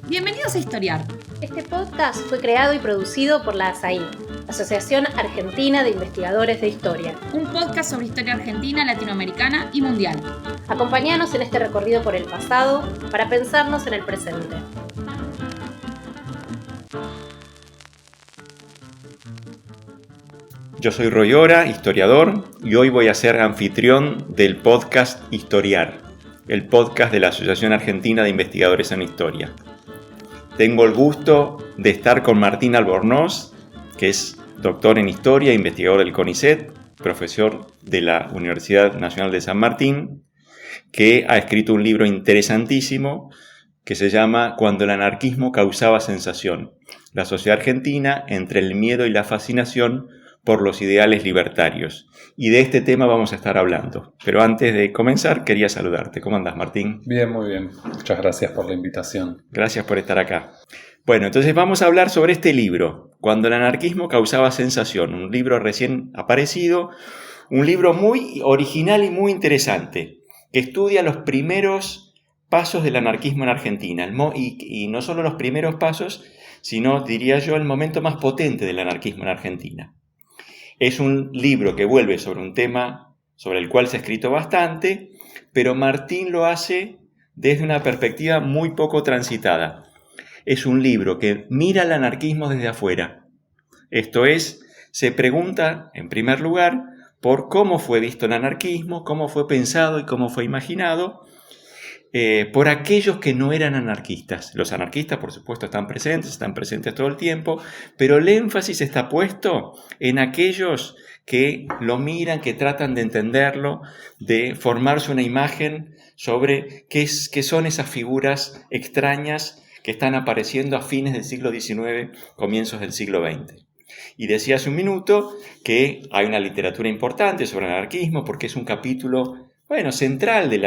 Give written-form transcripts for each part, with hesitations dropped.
Bienvenidos a Historiar. Este podcast fue creado y producido por la ASAI, Asociación Argentina de Investigadores de Historia. Un podcast sobre historia argentina, latinoamericana y mundial. Acompáñanos en este recorrido por el pasado para pensarnos en el presente. Yo soy Roy Ora, historiador, y hoy voy a ser anfitrión del podcast Historiar, el podcast de la Asociación Argentina de Investigadores en Historia. Tengo el gusto de estar con Martín Albornoz, que es doctor en Historia e investigador del CONICET, profesor de la Universidad Nacional de San Martín, que ha escrito un libro interesantísimo que se llama Cuando el anarquismo causaba sensación, la sociedad argentina entre el miedo y la fascinación por los ideales libertarios. Y de este tema vamos a estar hablando. Pero antes de comenzar, quería saludarte. ¿Cómo andás, Martín? Bien, muy bien. Muchas gracias por la invitación. Gracias por estar acá. Bueno, entonces vamos a hablar sobre este libro, Cuando el anarquismo causaba sensación, un libro recién aparecido, un libro muy original y muy interesante, que estudia los primeros pasos del anarquismo en Argentina, y no solo los primeros pasos, sino, diría yo, el momento más potente del anarquismo en Argentina. Es un libro que vuelve sobre un tema sobre el cual se ha escrito bastante, pero Martín lo hace desde una perspectiva muy poco transitada. Es un libro que mira el anarquismo desde afuera. Esto es, se pregunta, en primer lugar, por cómo fue visto el anarquismo, cómo fue pensado y cómo fue imaginado por aquellos que no eran anarquistas. Los anarquistas, por supuesto, están presentes todo el tiempo, pero el énfasis está puesto en aquellos que lo miran, que tratan de entenderlo, de formarse una imagen sobre qué son esas figuras extrañas que están apareciendo a fines del siglo XIX, comienzos del siglo XX. Y decía hace un minuto que hay una literatura importante sobre el anarquismo porque es un capítulo, central de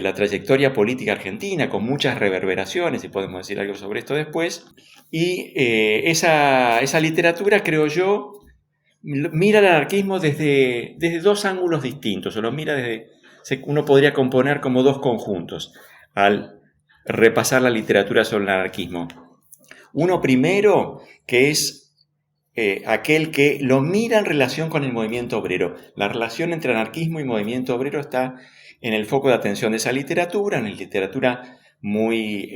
la trayectoria política argentina, con muchas reverberaciones, y podemos decir algo sobre esto después. Y esa literatura, creo yo, mira el anarquismo desde dos ángulos distintos, o lo mira uno podría componer como dos conjuntos al repasar la literatura sobre el anarquismo. Uno primero, que es aquel que lo mira en relación con el movimiento obrero. La relación entre anarquismo y movimiento obrero está en el foco de atención de esa literatura, una literatura muy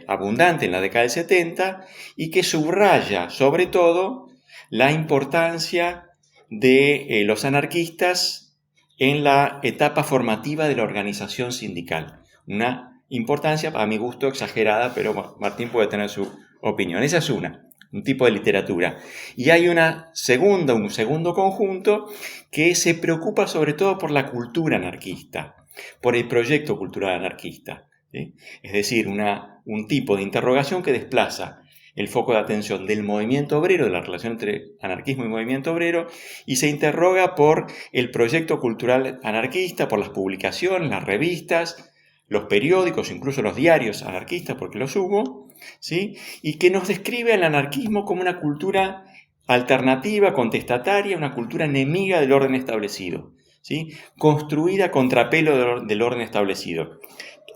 abundante en la década del 70 y que subraya sobre todo la importancia de los anarquistas en la etapa formativa de la organización sindical. Una importancia, a mi gusto, exagerada, pero Martín puede tener su opinión. Esa es un tipo de literatura. Y hay un segundo conjunto que se preocupa sobre todo por la cultura anarquista, por el proyecto cultural anarquista, ¿sí? Es decir, un tipo de interrogación que desplaza el foco de atención del movimiento obrero, de la relación entre anarquismo y movimiento obrero, y se interroga por el proyecto cultural anarquista, por las publicaciones, las revistas, los periódicos, incluso los diarios anarquistas, porque los hubo, ¿sí? Y que nos describe al anarquismo como una cultura alternativa, contestataria, una cultura enemiga del orden establecido, ¿sí? Construida a contrapelo del orden establecido.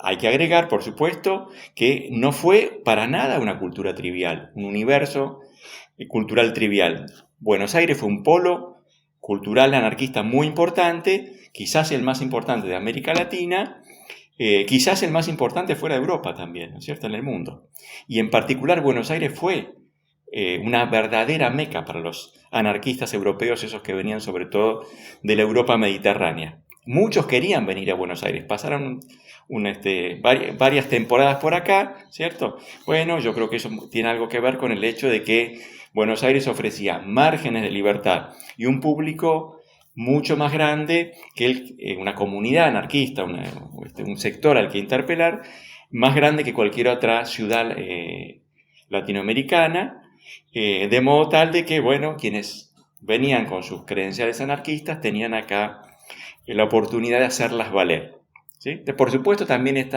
Hay que agregar, por supuesto, que no fue para nada una cultura trivial, un universo cultural trivial. Buenos Aires fue un polo cultural anarquista muy importante, quizás el más importante de América Latina, quizás el más importante fuera de Europa también, ¿no es cierto?, en el mundo. Y en particular Buenos Aires fue una verdadera meca para los anarquistas europeos, esos que venían sobre todo de la Europa mediterránea. Muchos querían venir a Buenos Aires, pasaron varias temporadas por acá, ¿cierto? Bueno, yo creo que eso tiene algo que ver con el hecho de que Buenos Aires ofrecía márgenes de libertad y un público mucho más grande que una comunidad anarquista, un sector al que interpelar, más grande que cualquier otra ciudad latinoamericana, de modo tal de que, quienes venían con sus credenciales anarquistas tenían acá la oportunidad de hacerlas valer, ¿sí? Por supuesto, también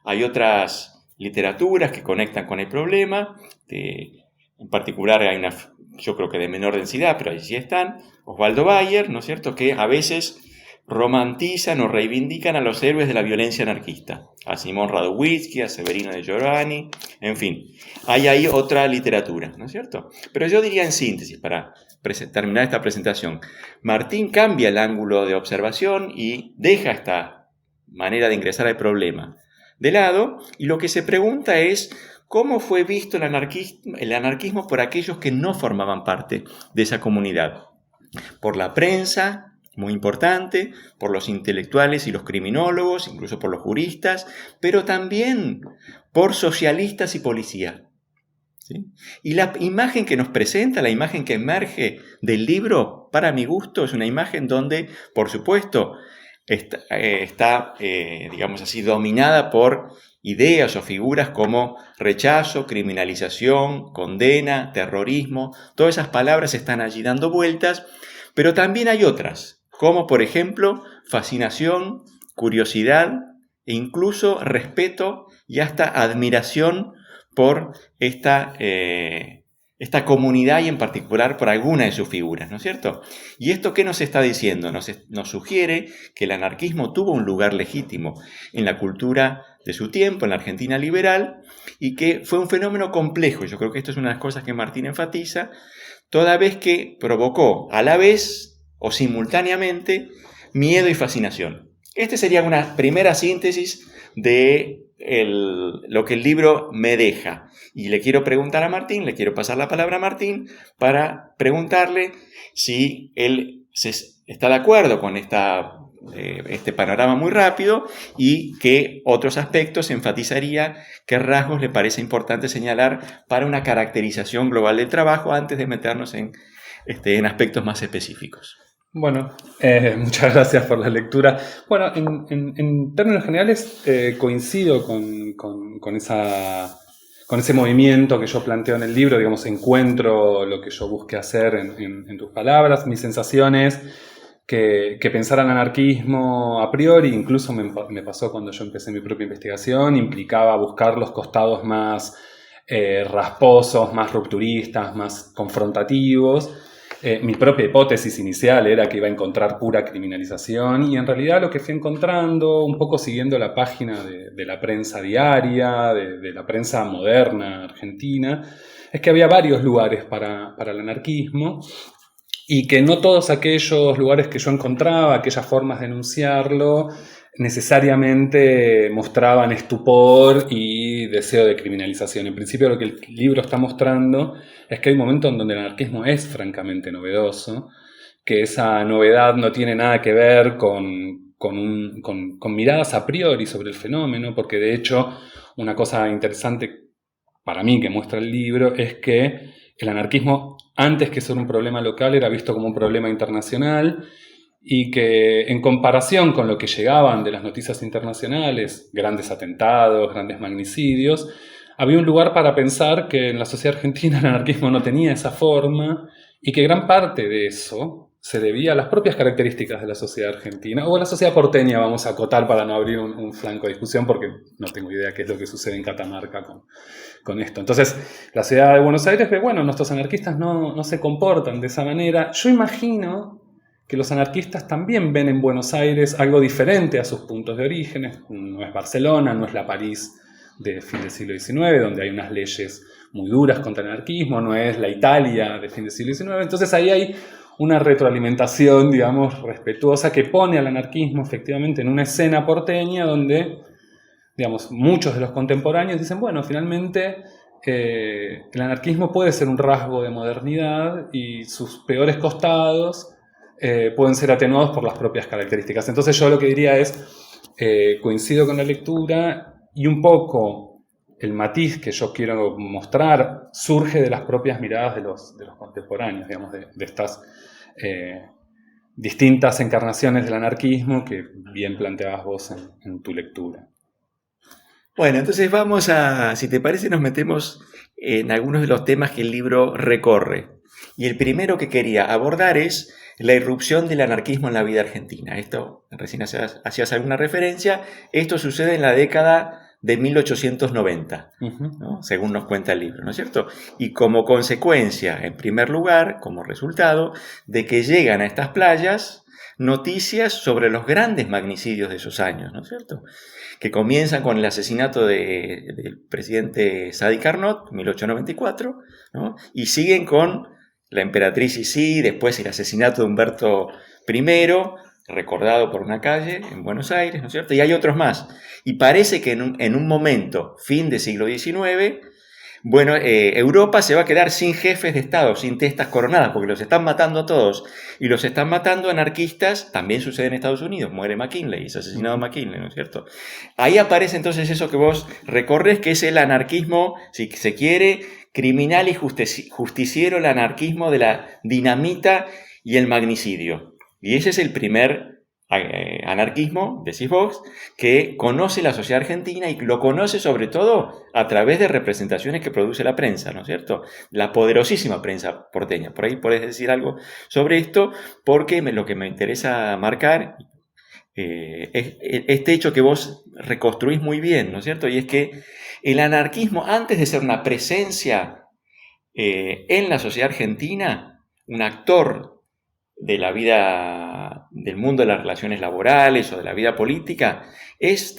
hay otras literaturas que conectan con el problema, en particular hay una, yo creo que de menor densidad, pero ahí sí están, Osvaldo Bayer, ¿no es cierto?, que a veces romantizan o reivindican a los héroes de la violencia anarquista. a Simón Radowitzki, a Severino de Giovanni, en fin, hay ahí otra literatura, ¿no es cierto? Pero yo diría en síntesis, para terminar esta presentación, Martín cambia el ángulo de observación y deja esta manera de ingresar al problema de lado, y lo que se pregunta es cómo fue visto el anarquismo por aquellos que no formaban parte de esa comunidad. Por la prensa, muy importante, por los intelectuales y los criminólogos, incluso por los juristas, pero también por socialistas y policía. ¿Sí? Y la imagen que nos presenta, la imagen que emerge del libro, para mi gusto, es una imagen donde, por supuesto, está digamos así, dominada por ideas o figuras como rechazo, criminalización, condena, terrorismo. Todas esas palabras están allí dando vueltas, pero también hay otras, como por ejemplo fascinación, curiosidad e incluso respeto y hasta admiración por esta comunidad y en particular por alguna de sus figuras, ¿no es cierto? ¿Y esto qué nos está diciendo? Nos sugiere que el anarquismo tuvo un lugar legítimo en la cultura de su tiempo, en la Argentina liberal, y que fue un fenómeno complejo. Yo creo que esto es una de las cosas que Martín enfatiza, toda vez que provocó a la vez o simultáneamente miedo y fascinación. Esta sería una primera síntesis de lo que el libro me deja. Y le quiero preguntar a Martín, le quiero pasar la palabra a Martín para preguntarle si él está de acuerdo con este panorama muy rápido y qué otros aspectos enfatizaría, qué rasgos le parece importante señalar para una caracterización global del trabajo antes de meternos en aspectos más específicos. Bueno, muchas gracias por la lectura. Bueno, en términos generales coincido con ese movimiento que yo planteo en el libro, digamos, encuentro lo que yo busqué hacer en tus palabras, mis sensaciones, que pensar en anarquismo a priori, incluso me pasó cuando yo empecé mi propia investigación, implicaba buscar los costados más rasposos, más rupturistas, más confrontativos. Mi propia hipótesis inicial era que iba a encontrar pura criminalización y en realidad lo que fui encontrando, un poco siguiendo la página de la prensa diaria, de la prensa moderna argentina, es que había varios lugares para el anarquismo y que no todos aquellos lugares que yo encontraba, aquellas formas de enunciarlo, necesariamente mostraban estupor y deseo de criminalización. En principio lo que el libro está mostrando es que hay momentos en donde el anarquismo es francamente novedoso, que esa novedad no tiene nada que ver con miradas a priori sobre el fenómeno, porque de hecho una cosa interesante para mí que muestra el libro es que el anarquismo, antes que ser un problema local, era visto como un problema internacional y que en comparación con lo que llegaban de las noticias internacionales, grandes atentados, grandes magnicidios, había un lugar para pensar que en la sociedad argentina el anarquismo no tenía esa forma y que gran parte de eso se debía a las propias características de la sociedad argentina o a la sociedad porteña, vamos a acotar para no abrir un flanco de discusión porque no tengo idea qué es lo que sucede en Catamarca con esto. Entonces, la ciudad de Buenos Aires ve, bueno, nuestros anarquistas no se comportan de esa manera. Yo imagino que los anarquistas también ven en Buenos Aires algo diferente a sus puntos de origen. No es Barcelona, no es la París de fin del siglo XIX, donde hay unas leyes muy duras contra el anarquismo, no es la Italia de fin del siglo XIX. Entonces ahí hay una retroalimentación, digamos, respetuosa que pone al anarquismo efectivamente en una escena porteña donde, digamos, muchos de los contemporáneos dicen, bueno, finalmente el anarquismo puede ser un rasgo de modernidad y sus peores costados pueden ser atenuados por las propias características. Entonces yo lo que diría es, coincido con la lectura y un poco el matiz que yo quiero mostrar surge de las propias miradas de los contemporáneos, digamos, de estas distintas encarnaciones del anarquismo que bien planteabas vos en tu lectura. Bueno, entonces vamos si te parece, nos metemos en algunos de los temas que el libro recorre. Y el primero que quería abordar es la irrupción del anarquismo en la vida argentina. Esto, recién hacías alguna referencia, esto sucede en la década de 1890, ¿no? Según nos cuenta el libro, ¿no es cierto? Y como consecuencia, en primer lugar, como resultado, de que llegan a estas playas noticias sobre los grandes magnicidios de esos años, ¿no es cierto? Que comienzan con el asesinato del presidente Sadi Carnot, 1894, ¿no? Y siguen con la emperatriz Sisi, después el asesinato de Humberto I, recordado por una calle en Buenos Aires, ¿no es cierto? Y hay otros más. Y parece que en un momento, fin del siglo XIX, bueno, Europa se va a quedar sin jefes de Estado, sin testas coronadas, porque los están matando a todos. Y los están matando anarquistas, también sucede en Estados Unidos, muere McKinley, es asesinado McKinley, ¿no es cierto? Ahí aparece entonces eso que vos recorres, que es el anarquismo, si se quiere, criminal y justiciero, el anarquismo de la dinamita y el magnicidio. Y ese es el primer anarquismo, decís vos, que conoce la sociedad argentina y lo conoce sobre todo a través de representaciones que produce la prensa, ¿no es cierto? La poderosísima prensa porteña. Por ahí podés decir algo sobre esto, porque lo que me interesa marcar es este hecho que vos reconstruís muy bien, ¿no es cierto? Y es que el anarquismo, antes de ser una presencia en la sociedad argentina, un actor de la vida, del mundo de las relaciones laborales o de la vida política, es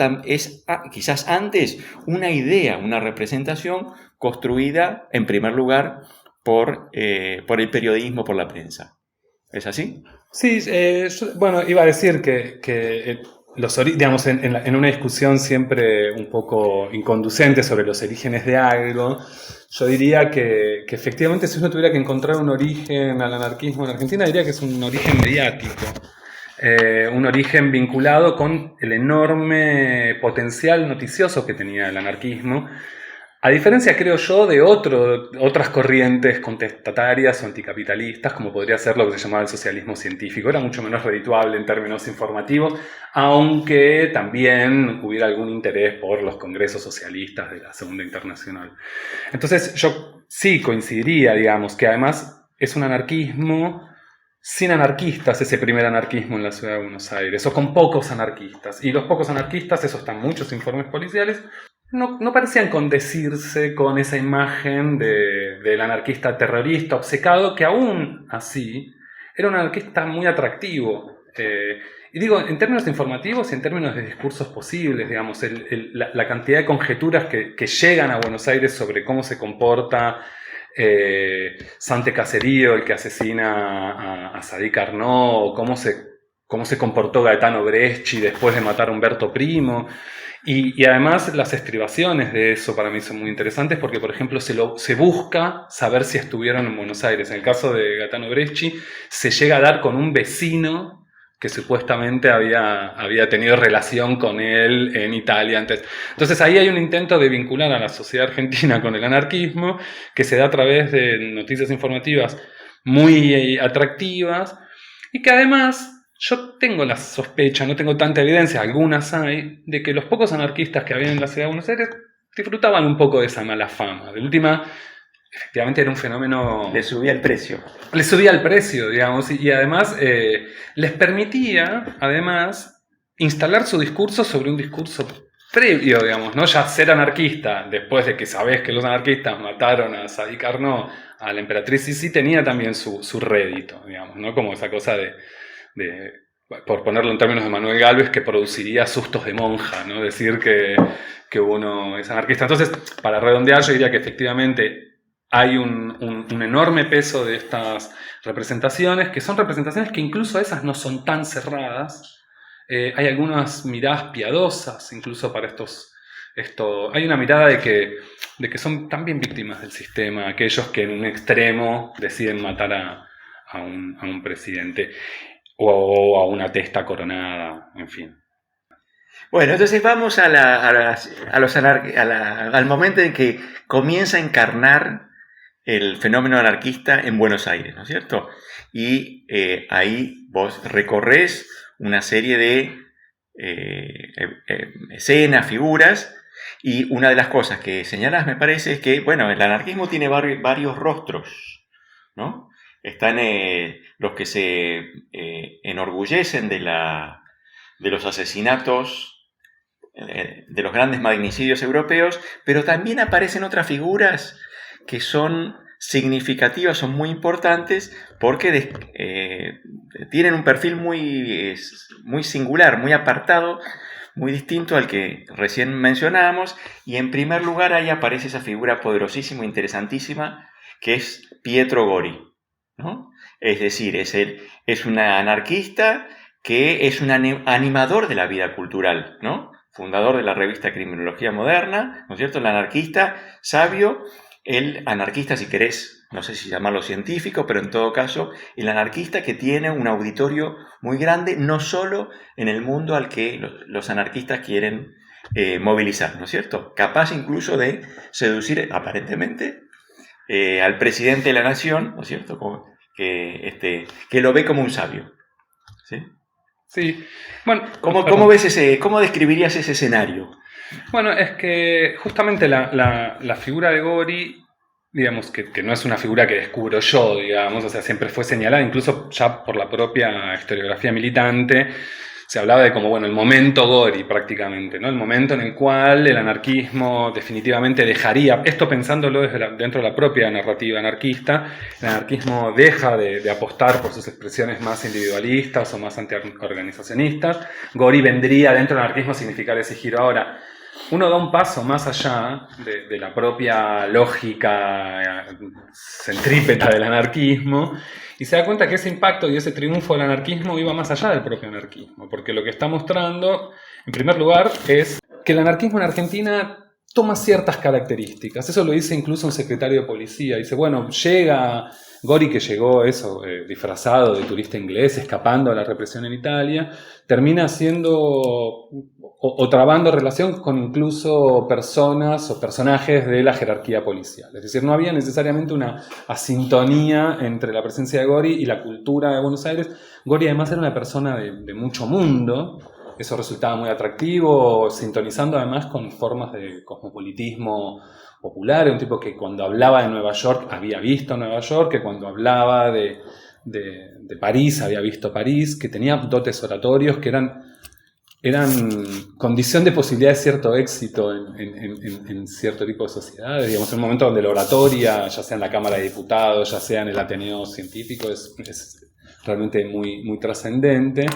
quizás antes una idea, una representación construida en primer lugar por el periodismo, por la prensa. ¿Es así? Sí, bueno, iba a decir que digamos, en una discusión siempre un poco inconducente sobre los orígenes de algo, yo diría que efectivamente si uno tuviera que encontrar un origen al anarquismo en Argentina, diría que es un origen mediático, un origen vinculado con el enorme potencial noticioso que tenía el anarquismo, a diferencia, creo yo, de otras corrientes contestatarias o anticapitalistas, como podría ser lo que se llamaba el socialismo científico. Era mucho menos redituable en términos informativos, aunque también hubiera algún interés por los congresos socialistas de la Segunda Internacional. Entonces, yo sí coincidiría, digamos, que además es un anarquismo sin anarquistas, ese primer anarquismo en la ciudad de Buenos Aires, o con pocos anarquistas. Y los pocos anarquistas, eso está en muchos informes policiales, no parecían condecirse con esa imagen del anarquista terrorista obcecado, que aún así era un anarquista muy atractivo. Y digo, en términos informativos y en términos de discursos posibles, digamos, la cantidad de conjeturas que llegan a Buenos Aires sobre cómo se comporta Sante Caserío, el que asesina a Sadi Carnot, o cómo se comportó Gaetano Bresci después de matar a Humberto Primo. Y además las estribaciones de eso para mí son muy interesantes porque, por ejemplo, se busca saber si estuvieron en Buenos Aires. En el caso de Gaetano Bresci, se llega a dar con un vecino que supuestamente había tenido relación con él en Italia antes. Entonces ahí hay un intento de vincular a la sociedad argentina con el anarquismo que se da a través de noticias informativas muy atractivas y que además yo tengo la sospecha, no tengo tanta evidencia, algunas hay, de que los pocos anarquistas que había en la ciudad de Buenos Aires disfrutaban un poco de esa mala fama. De última, efectivamente era un fenómeno... Le subía el precio. Le subía el precio, digamos, y además les permitía, además, instalar su discurso sobre un discurso previo, digamos, ¿no? Ya ser anarquista, después de que sabés que los anarquistas mataron a Sadi Carnot, a la emperatriz Sisi, tenía también su rédito, digamos, ¿no? Como esa cosa por ponerlo en términos de Manuel Gálvez, que produciría sustos de monja, ¿no? Decir que uno es anarquista. Entonces, para redondear, yo diría que efectivamente hay un enorme peso de estas representaciones, que son representaciones que incluso esas no son tan cerradas. Hay algunas miradas piadosas, incluso para esto. Hay una mirada de que son también víctimas del sistema, aquellos que en un extremo deciden matar a un presidente o a una testa coronada, en fin. Bueno, entonces vamos al momento en que comienza a encarnar el fenómeno anarquista en Buenos Aires, ¿no es cierto? Y ahí vos recorres una serie de escenas, figuras, y una de las cosas que señalás, me parece, es que, bueno, el anarquismo tiene varios rostros, ¿no? Están los que se enorgullecen de los asesinatos, de los grandes magnicidios europeos, pero también aparecen otras figuras que son significativas, son muy importantes porque tienen un perfil muy singular, muy apartado, muy distinto al que recién mencionábamos, y en primer lugar ahí aparece esa figura poderosísima, interesantísima, que es Pietro Gori, ¿no? Es decir, es un anarquista que es un animador de la vida cultural, ¿no? Fundador de la revista Criminología Moderna, ¿no es cierto? El anarquista sabio, el anarquista, si querés, no sé si llamarlo científico, pero en todo caso, el anarquista que tiene un auditorio muy grande, no solo en el mundo al que los anarquistas quieren movilizar, ¿no es cierto? Capaz incluso de seducir, aparentemente, al presidente de la nación, ¿no es cierto? Que lo ve como un sabio, ¿sí? Sí. Bueno, ¿Cómo describirías ese escenario? Bueno, es que justamente la figura de Gori, digamos, que no es una figura que descubro yo, digamos, o sea, siempre fue señalada, incluso ya por la propia historiografía militante, se hablaba de como, bueno, el momento Gori prácticamente, ¿no? El momento en el cual el anarquismo definitivamente dejaría, esto pensándolo dentro de la propia narrativa anarquista, el anarquismo deja de apostar por sus expresiones más individualistas o más antiorganizacionistas. Gori vendría dentro del anarquismo a significar ese giro. Ahora, uno da un paso más allá de la propia lógica centrípeta del anarquismo y se da cuenta que ese impacto y ese triunfo del anarquismo iba más allá del propio anarquismo, porque lo que está mostrando, en primer lugar, es que el anarquismo en Argentina toma ciertas características. Eso lo dice incluso un secretario de policía. Dice, bueno, llega Gori, que llegó disfrazado de turista inglés, escapando a la represión en Italia, termina siendo o trabando relación con incluso personas o personajes de la jerarquía policial. Es decir, no había necesariamente una asintonía entre la presencia de Gori y la cultura de Buenos Aires. Gori además era una persona de mucho mundo, eso resultaba muy atractivo, sintonizando además con formas de cosmopolitismo popular, un tipo que cuando hablaba de Nueva York había visto Nueva York, que cuando hablaba de París había visto París, que tenía dotes oratorios que eran condición de posibilidad de cierto éxito en cierto tipo de sociedades. Digamos, en un momento donde la oratoria, ya sea en la Cámara de Diputados, ya sea en el Ateneo Científico, es realmente muy, muy trascendente.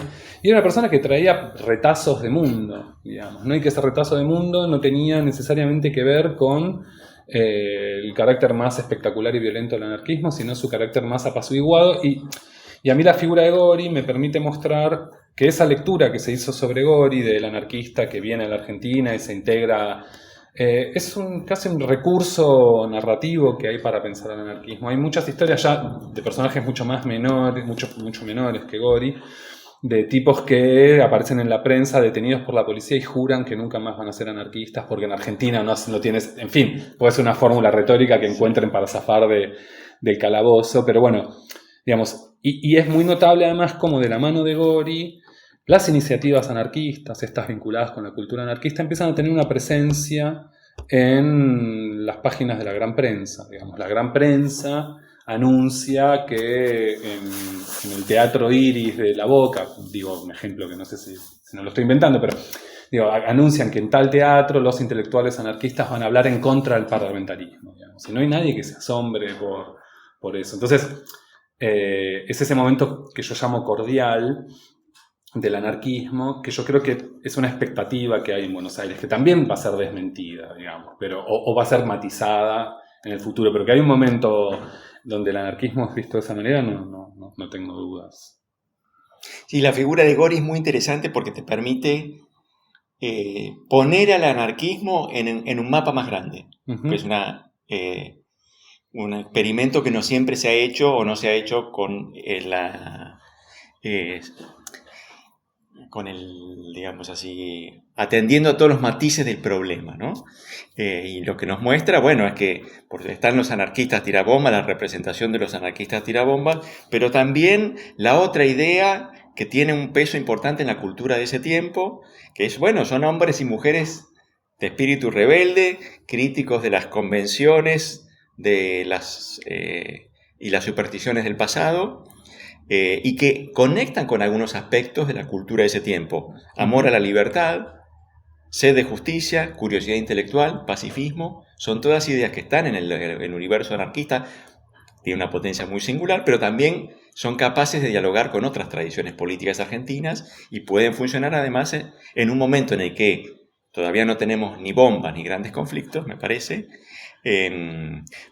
Y era una persona que traía retazos de mundo, digamos, ¿no? Y que ese retazo de mundo no tenía necesariamente que ver con el carácter más espectacular y violento del anarquismo, sino su carácter más apaciguado. Y a mí la figura de Gori me permite mostrar que esa lectura que se hizo sobre Gori, del anarquista que viene a la Argentina y se integra, es casi un recurso narrativo que hay para pensar el anarquismo. Hay muchas historias ya de personajes mucho menores que Gori, de tipos que aparecen en la prensa detenidos por la policía y juran que nunca más van a ser anarquistas porque en Argentina no tienes... En fin, puede ser una fórmula retórica que encuentren para zafar del calabozo, pero bueno, digamos... Y es muy notable además como de la mano de Gori, las iniciativas anarquistas, estas vinculadas con la cultura anarquista, empiezan a tener una presencia en las páginas de la gran prensa. Digamos, la gran prensa anuncia que en el Teatro Iris de La Boca, digo un ejemplo que no sé si no lo estoy inventando, pero digo, anuncian que en tal teatro los intelectuales anarquistas van a hablar en contra del parlamentarismo. Digamos, y no hay nadie que se asombre por eso. Entonces, es ese momento que yo llamo cordial del anarquismo, que yo creo que es una expectativa que hay en Buenos Aires, que también va a ser desmentida, digamos, pero, o va a ser matizada en el futuro, pero que hay un momento donde el anarquismo es visto de esa manera, no tengo dudas. Sí, la figura de Gori es muy interesante porque te permite poner al anarquismo en un mapa más grande, que es un experimento que no siempre se ha hecho o no se ha hecho con digamos así, atendiendo a todos los matices del problema, ¿no? Y lo que nos muestra, bueno, es que están los anarquistas tirabombas, la representación de los anarquistas tirabombas, pero también la otra idea que tiene un peso importante en la cultura de ese tiempo, que es, bueno, son hombres y mujeres de espíritu rebelde, críticos de las convenciones y las supersticiones del pasado, y que conectan con algunos aspectos de la cultura de ese tiempo. Amor a la libertad, sed de justicia, curiosidad intelectual, pacifismo, son todas ideas que están en el universo anarquista, tiene una potencia muy singular, pero también son capaces de dialogar con otras tradiciones políticas argentinas y pueden funcionar además en un momento en el que todavía no tenemos ni bombas ni grandes conflictos, me parece,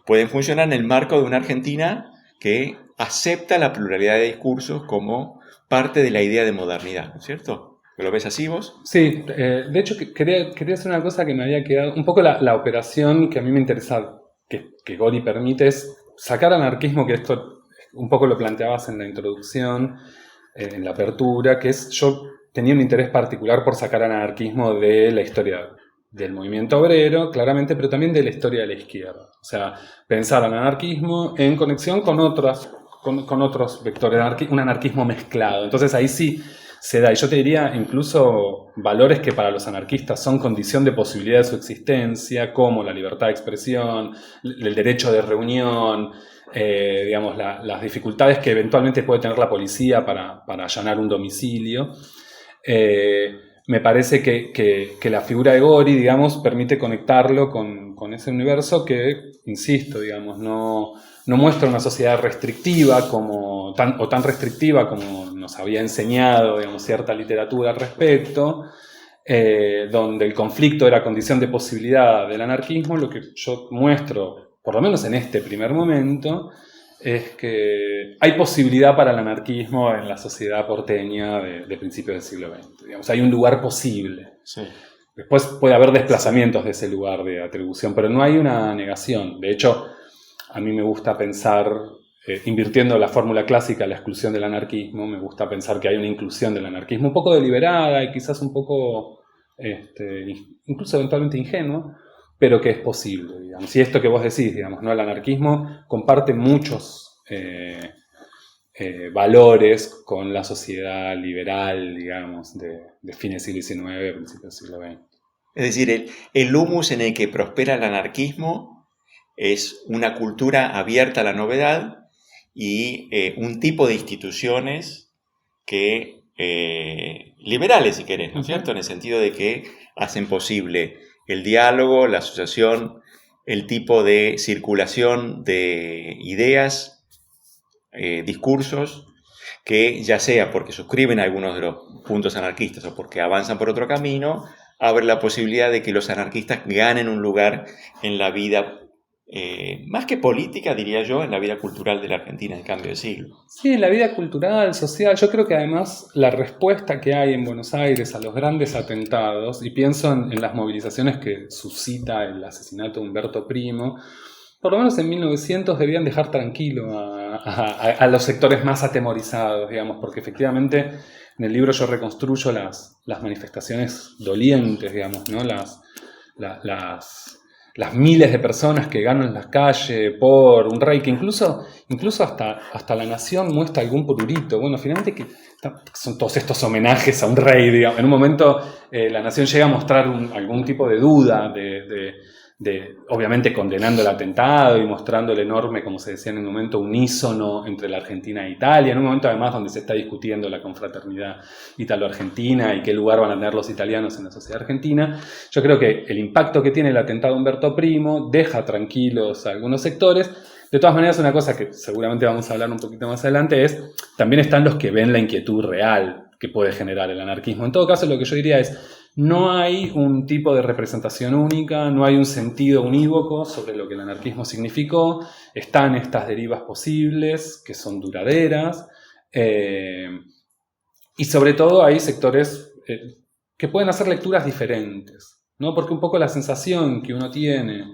pueden funcionar en el marco de una Argentina que acepta la pluralidad de discursos como parte de la idea de modernidad, ¿no es cierto? ¿Lo ves así vos? Sí, de hecho quería hacer una cosa que me había quedado, un poco la operación que a mí me interesa que Gori permite es sacar anarquismo, que esto un poco lo planteabas en la introducción, en la apertura, que es yo tenía un interés particular por sacar anarquismo de la historia del movimiento obrero, claramente, pero también de la historia de la izquierda. O sea, pensar el anarquismo en conexión con otros vectores, un anarquismo mezclado. Entonces ahí sí se da, y yo te diría incluso valores que para los anarquistas son condición de posibilidad de su existencia, como la libertad de expresión, el derecho de reunión, digamos, las dificultades que eventualmente puede tener la policía para allanar un domicilio. Me parece que la figura de Gori, digamos, permite conectarlo con ese universo que, insisto, digamos, no muestra una sociedad restrictiva o tan restrictiva como nos había enseñado, digamos, cierta literatura al respecto, donde el conflicto era condición de posibilidad del anarquismo. Lo que yo muestro, por lo menos en este primer momento, es que hay posibilidad para el anarquismo en la sociedad porteña de principios del siglo XX. Digamos, hay un lugar posible. Sí. Después puede haber desplazamientos de ese lugar de atribución, pero no hay una negación. De hecho, a mí me gusta pensar, invirtiendo la fórmula clásica, la exclusión del anarquismo, me gusta pensar que hay una inclusión del anarquismo un poco deliberada y quizás un poco, incluso eventualmente ingenua, pero que es posible, digamos. Y esto que vos decís, digamos, ¿no? El anarquismo comparte muchos valores con la sociedad liberal, digamos, de fines del siglo XIX, principios del siglo XX. Es decir, el humus en el que prospera el anarquismo es una cultura abierta a la novedad y un tipo de instituciones que liberales, si querés, ¿no es cierto? En el sentido de que hacen posible el diálogo, la asociación, el tipo de circulación de ideas, discursos, que ya sea porque suscriben algunos de los puntos anarquistas o porque avanzan por otro camino, abre la posibilidad de que los anarquistas ganen un lugar en la vida, más que política, diría yo, en la vida cultural de la Argentina del cambio de siglo. Sí, en la vida cultural, social. Yo creo que además la respuesta que hay en Buenos Aires a los grandes atentados, y pienso en las movilizaciones que suscita el asesinato de Humberto Primo, por lo menos en 1900 debían dejar tranquilo a los sectores más atemorizados, digamos, porque efectivamente en el libro yo reconstruyo las manifestaciones dolientes, digamos, ¿no? Las miles de personas que ganan en las calles por un rey que incluso hasta la nación muestra algún prurito. Bueno, finalmente que son todos estos homenajes a un rey, digamos. En un momento la nación llega a mostrar algún tipo de duda, obviamente condenando el atentado y mostrando el enorme, como se decía en un momento, unísono entre la Argentina e Italia, en un momento además donde se está discutiendo la confraternidad italo-argentina y qué lugar van a tener los italianos en la sociedad argentina. Yo creo que el impacto que tiene el atentado a Humberto Primo deja tranquilos a algunos sectores. De todas maneras, una cosa que seguramente vamos a hablar un poquito más adelante es, también están los que ven la inquietud real que puede generar el anarquismo. En todo caso, lo que yo diría es, no hay un tipo de representación única, no hay un sentido unívoco sobre lo que el anarquismo significó. Están estas derivas posibles, que son duraderas, y sobre todo hay sectores que pueden hacer lecturas diferentes, ¿no? Porque un poco la sensación que uno tiene,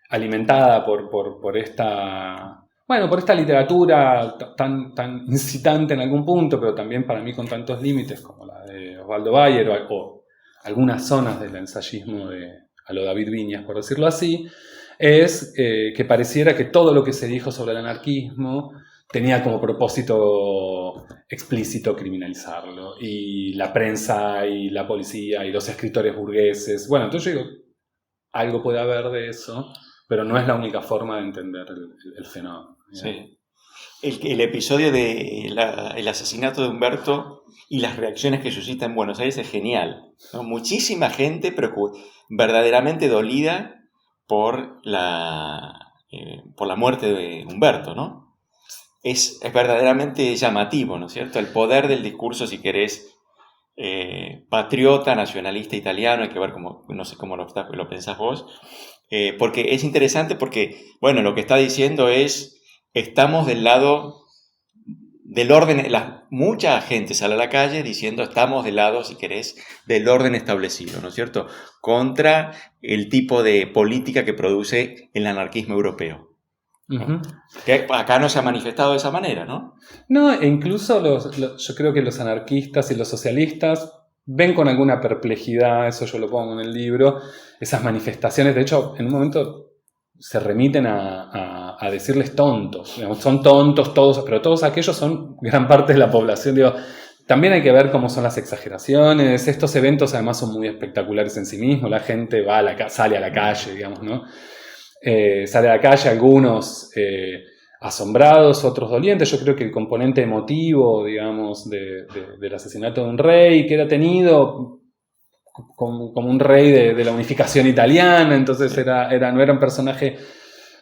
alimentada por esta literatura tan incitante en algún punto, pero también para mí con tantos límites como la de Osvaldo Bayer o algunas zonas del ensayismo a lo David Viñas, por decirlo así, es que pareciera que todo lo que se dijo sobre el anarquismo tenía como propósito explícito criminalizarlo, y la prensa y la policía y los escritores burgueses. Bueno, entonces yo digo, algo puede haber de eso, pero no es la única forma de entender el fenómeno. Sí. El episodio del asesinato de Humberto y las reacciones que suscita en Buenos Aires es genial, ¿no? Muchísima gente verdaderamente dolida por la por la muerte de Humberto, ¿no? Es verdaderamente llamativo, ¿no es cierto? El poder del discurso, si querés, patriota, nacionalista italiano, hay que ver cómo, no sé cómo lo pensás vos, porque es interesante porque, bueno, lo que está diciendo es, estamos del lado del orden, mucha gente sale a la calle diciendo estamos del lado, si querés, del orden establecido, ¿no es cierto?, contra el tipo de política que produce el anarquismo europeo. Uh-huh. Que acá no se ha manifestado de esa manera, ¿no? No, e incluso yo creo que los anarquistas y los socialistas ven con alguna perplejidad, eso yo lo pongo en el libro, esas manifestaciones. De hecho, en un momento se remiten a decirles tontos. Digamos, son tontos todos, pero todos aquellos son gran parte de la población. Digo, también hay que ver cómo son las exageraciones. Estos eventos además son muy espectaculares en sí mismos. La gente sale a la calle, digamos, ¿no? Sale a la calle, algunos asombrados, otros dolientes. Yo creo que el componente emotivo, digamos, del asesinato de un rey, que era tenido como un rey de la unificación italiana, entonces no era un personaje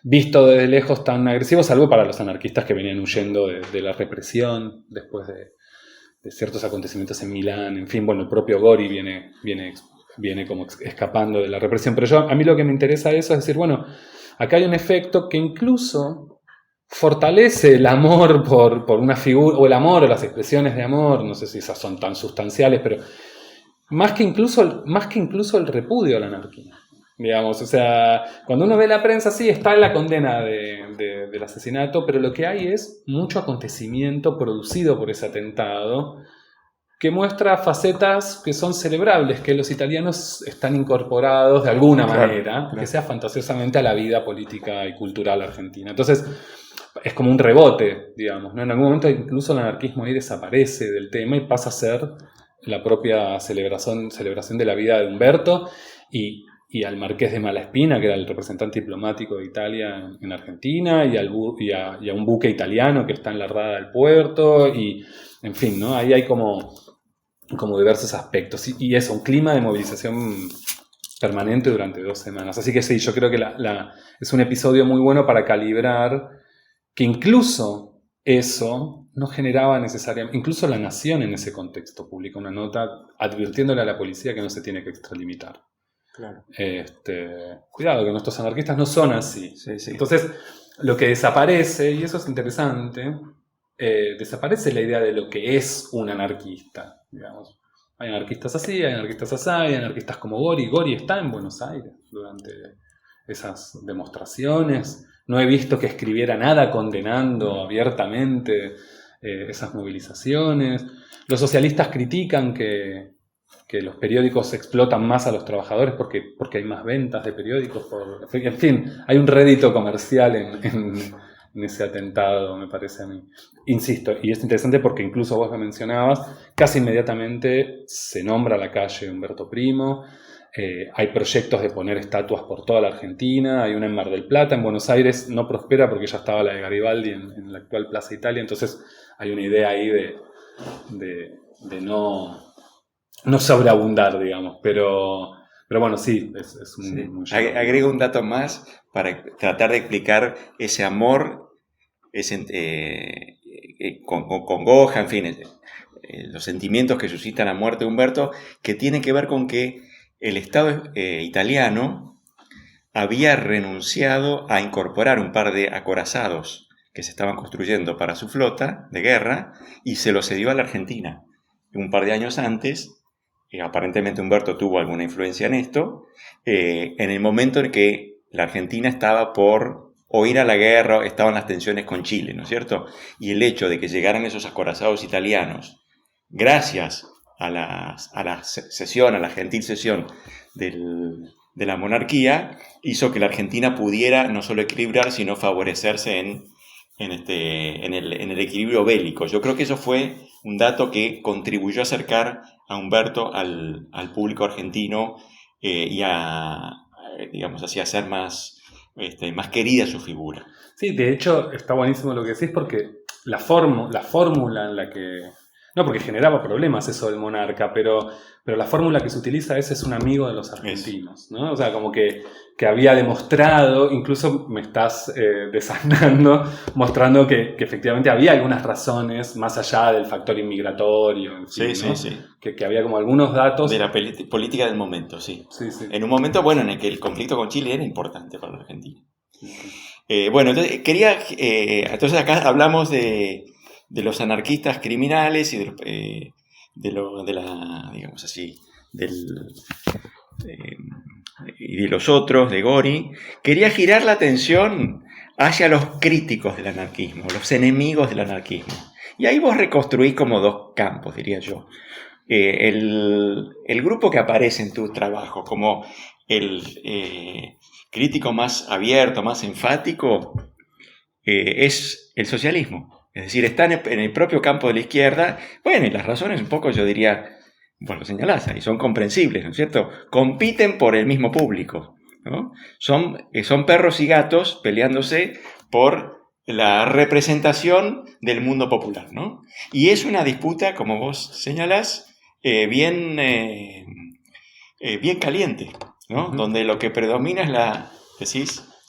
visto desde lejos tan agresivo, salvo para los anarquistas que venían huyendo de la represión después de ciertos acontecimientos en Milán. En fin, bueno, el propio Gori viene como escapando de la represión. Pero a mí lo que me interesa de eso es decir, bueno, acá hay un efecto que incluso fortalece el amor por una figura, o el amor o las expresiones de amor, no sé si esas son tan sustanciales, pero más que incluso el repudio a la anarquía. Digamos, o sea, cuando uno ve la prensa, sí, está en la condena del asesinato, pero lo que hay es mucho acontecimiento producido por ese atentado que muestra facetas que son celebrables, que los italianos están incorporados de alguna manera, que sea fantasiosamente a la vida política y cultural argentina. Entonces, es como un rebote, digamos, ¿no? En algún momento incluso el anarquismo ahí desaparece del tema y pasa a ser la propia celebración de la vida de Humberto y al marqués de Malaspina, que era el representante diplomático de Italia en Argentina, y a un buque italiano que está en la rada del puerto, y en fin, ¿no? Ahí hay como diversos aspectos, y eso, un clima de movilización permanente durante 2 semanas. Así que sí, yo creo que es un episodio muy bueno para calibrar que incluso eso no generaba necesariamente, incluso La Nación en ese contexto publica una nota advirtiéndole a la policía que no se tiene que extralimitar. Claro. Cuidado, que nuestros anarquistas no son así. Sí. Entonces, lo que desaparece, y eso es interesante, desaparece la idea de lo que es un anarquista. Digamos. Hay anarquistas así, hay anarquistas así, hay anarquistas como Gori. Gori está en Buenos Aires durante esas demostraciones. No he visto que escribiera nada condenando abiertamente esas movilizaciones. Los socialistas critican que los periódicos explotan más a los trabajadores porque hay más ventas de periódicos. En fin, hay un rédito comercial en ese atentado, me parece a mí. Insisto, y es interesante porque incluso vos lo mencionabas, casi inmediatamente se nombra la calle Humberto Primo. Hay proyectos de poner estatuas por toda la Argentina, hay una en Mar del Plata, en Buenos Aires no prospera porque ya estaba la de Garibaldi en la actual Plaza Italia, entonces hay una idea ahí de no sobreabundar, digamos, pero bueno, sí, es muy agrego un dato más para tratar de explicar ese amor, con Goja, en fin, los sentimientos que suscita la muerte de Humberto, que tiene que ver con que el Estado italiano había renunciado a incorporar un par de acorazados que se estaban construyendo para su flota de guerra y se los cedió a la Argentina. Un par de años antes, aparentemente Humberto tuvo alguna influencia en esto, en el momento en que la Argentina estaba por o ir a la guerra, estaban las tensiones con Chile, ¿no es cierto? Y el hecho de que llegaran esos acorazados italianos, gracias a la cesión, a la gentil cesión de la monarquía, hizo que la Argentina pudiera no solo equilibrar, sino favorecerse en el equilibrio bélico. Yo creo que eso fue un dato que contribuyó a acercar a Humberto al público argentino y digamos así, a hacer más querida su figura. Sí, de hecho está buenísimo lo que decís porque la fórmula en la que No, porque generaba problemas eso del monarca, pero la fórmula que se utiliza es un amigo de los argentinos, ¿no? O sea, como que había demostrado, incluso me estás desasnando, mostrando que efectivamente había algunas razones más allá del factor inmigratorio, en fin, Sí, ¿no? sí, sí. Que había como algunos datos. De la política del momento, sí. Sí, sí. En un momento, bueno, en el que el conflicto con Chile era importante para la Argentina. Bueno, entonces entonces acá hablamos de los anarquistas criminales y digamos así, y de los otros, de Gori. Quería girar la atención hacia los críticos del anarquismo, los enemigos del anarquismo. Y ahí vos reconstruís como dos campos, diría yo. El grupo que aparece en tu trabajo como el crítico más abierto, más enfático, es el socialismo. Es decir, están en el propio campo de la izquierda. Bueno, y las razones un poco, yo diría, bueno, lo señalás ahí, son comprensibles, ¿no es cierto? Compiten por el mismo público, ¿no? Son perros y gatos peleándose por la representación del mundo popular, ¿no? Y es una disputa, como vos señalás, bien caliente, ¿no? Uh-huh. Donde lo que predomina es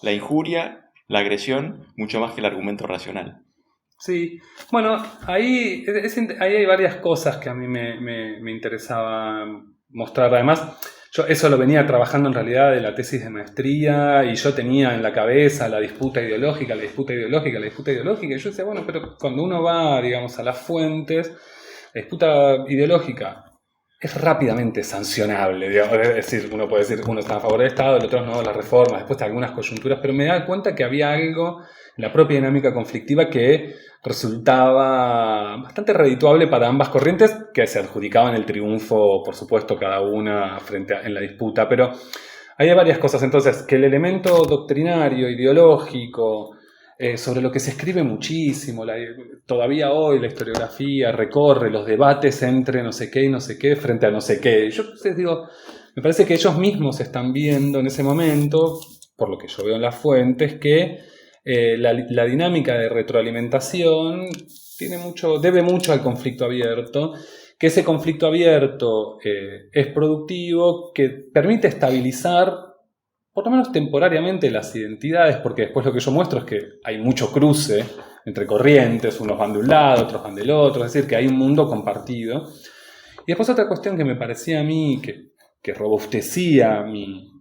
la injuria, la agresión, mucho más que el argumento racional. Sí, bueno, ahí hay varias cosas que a mí me interesaba mostrar. Además, yo eso lo venía trabajando en realidad de la tesis de maestría y yo tenía en la cabeza la disputa ideológica. Y yo decía, bueno, pero cuando uno va, digamos, a las fuentes, la disputa ideológica es rápidamente sancionable, digamos. Es decir, uno puede decir, uno está a favor del Estado, el otro no, las reformas, después de algunas coyunturas, pero me da cuenta que había algo en la propia dinámica conflictiva que resultaba bastante redituable para ambas corrientes, que se adjudicaban el triunfo, por supuesto, cada una en la disputa, pero hay varias cosas. Entonces, que el elemento doctrinario, ideológico, sobre lo que se escribe muchísimo, todavía hoy la historiografía recorre los debates entre no sé qué y no sé qué frente a no sé qué. Yo les digo, me parece que ellos mismos están viendo en ese momento, por lo que yo veo en las fuentes, que la dinámica de retroalimentación debe mucho al conflicto abierto, que ese conflicto abierto es productivo, que permite estabilizar por lo menos temporariamente las identidades, porque después lo que yo muestro es que hay mucho cruce entre corrientes, unos van de un lado, otros van del otro, es decir, que hay un mundo compartido. Y después otra cuestión que me parecía a mí que robustecía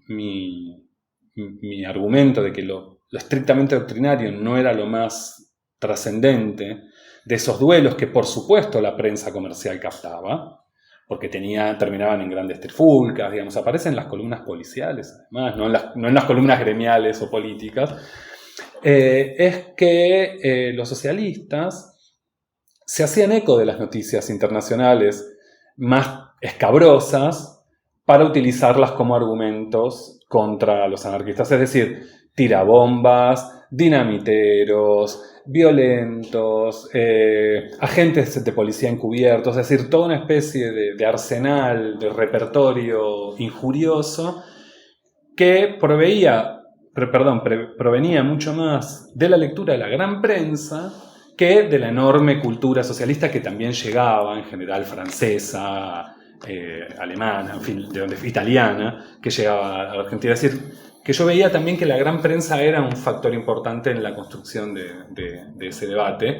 mi argumento de que lo estrictamente doctrinario no era lo más trascendente de esos duelos que por supuesto la prensa comercial captaba, porque terminaban en grandes trifulcas, digamos, aparecen en las columnas policiales, además, no en las columnas gremiales o políticas, es que los socialistas se hacían eco de las noticias internacionales más escabrosas para utilizarlas como argumentos contra los anarquistas, es decir, tirabombas, dinamiteros, violentos, agentes de policía encubiertos, es decir, toda una especie de arsenal, de repertorio injurioso que provenía mucho más de la lectura de la gran prensa que de la enorme cultura socialista que también llegaba, en general francesa, alemana, en fin, italiana, que llegaba a la Argentina. Es decir, que yo veía también que la gran prensa era un factor importante en la construcción de ese debate.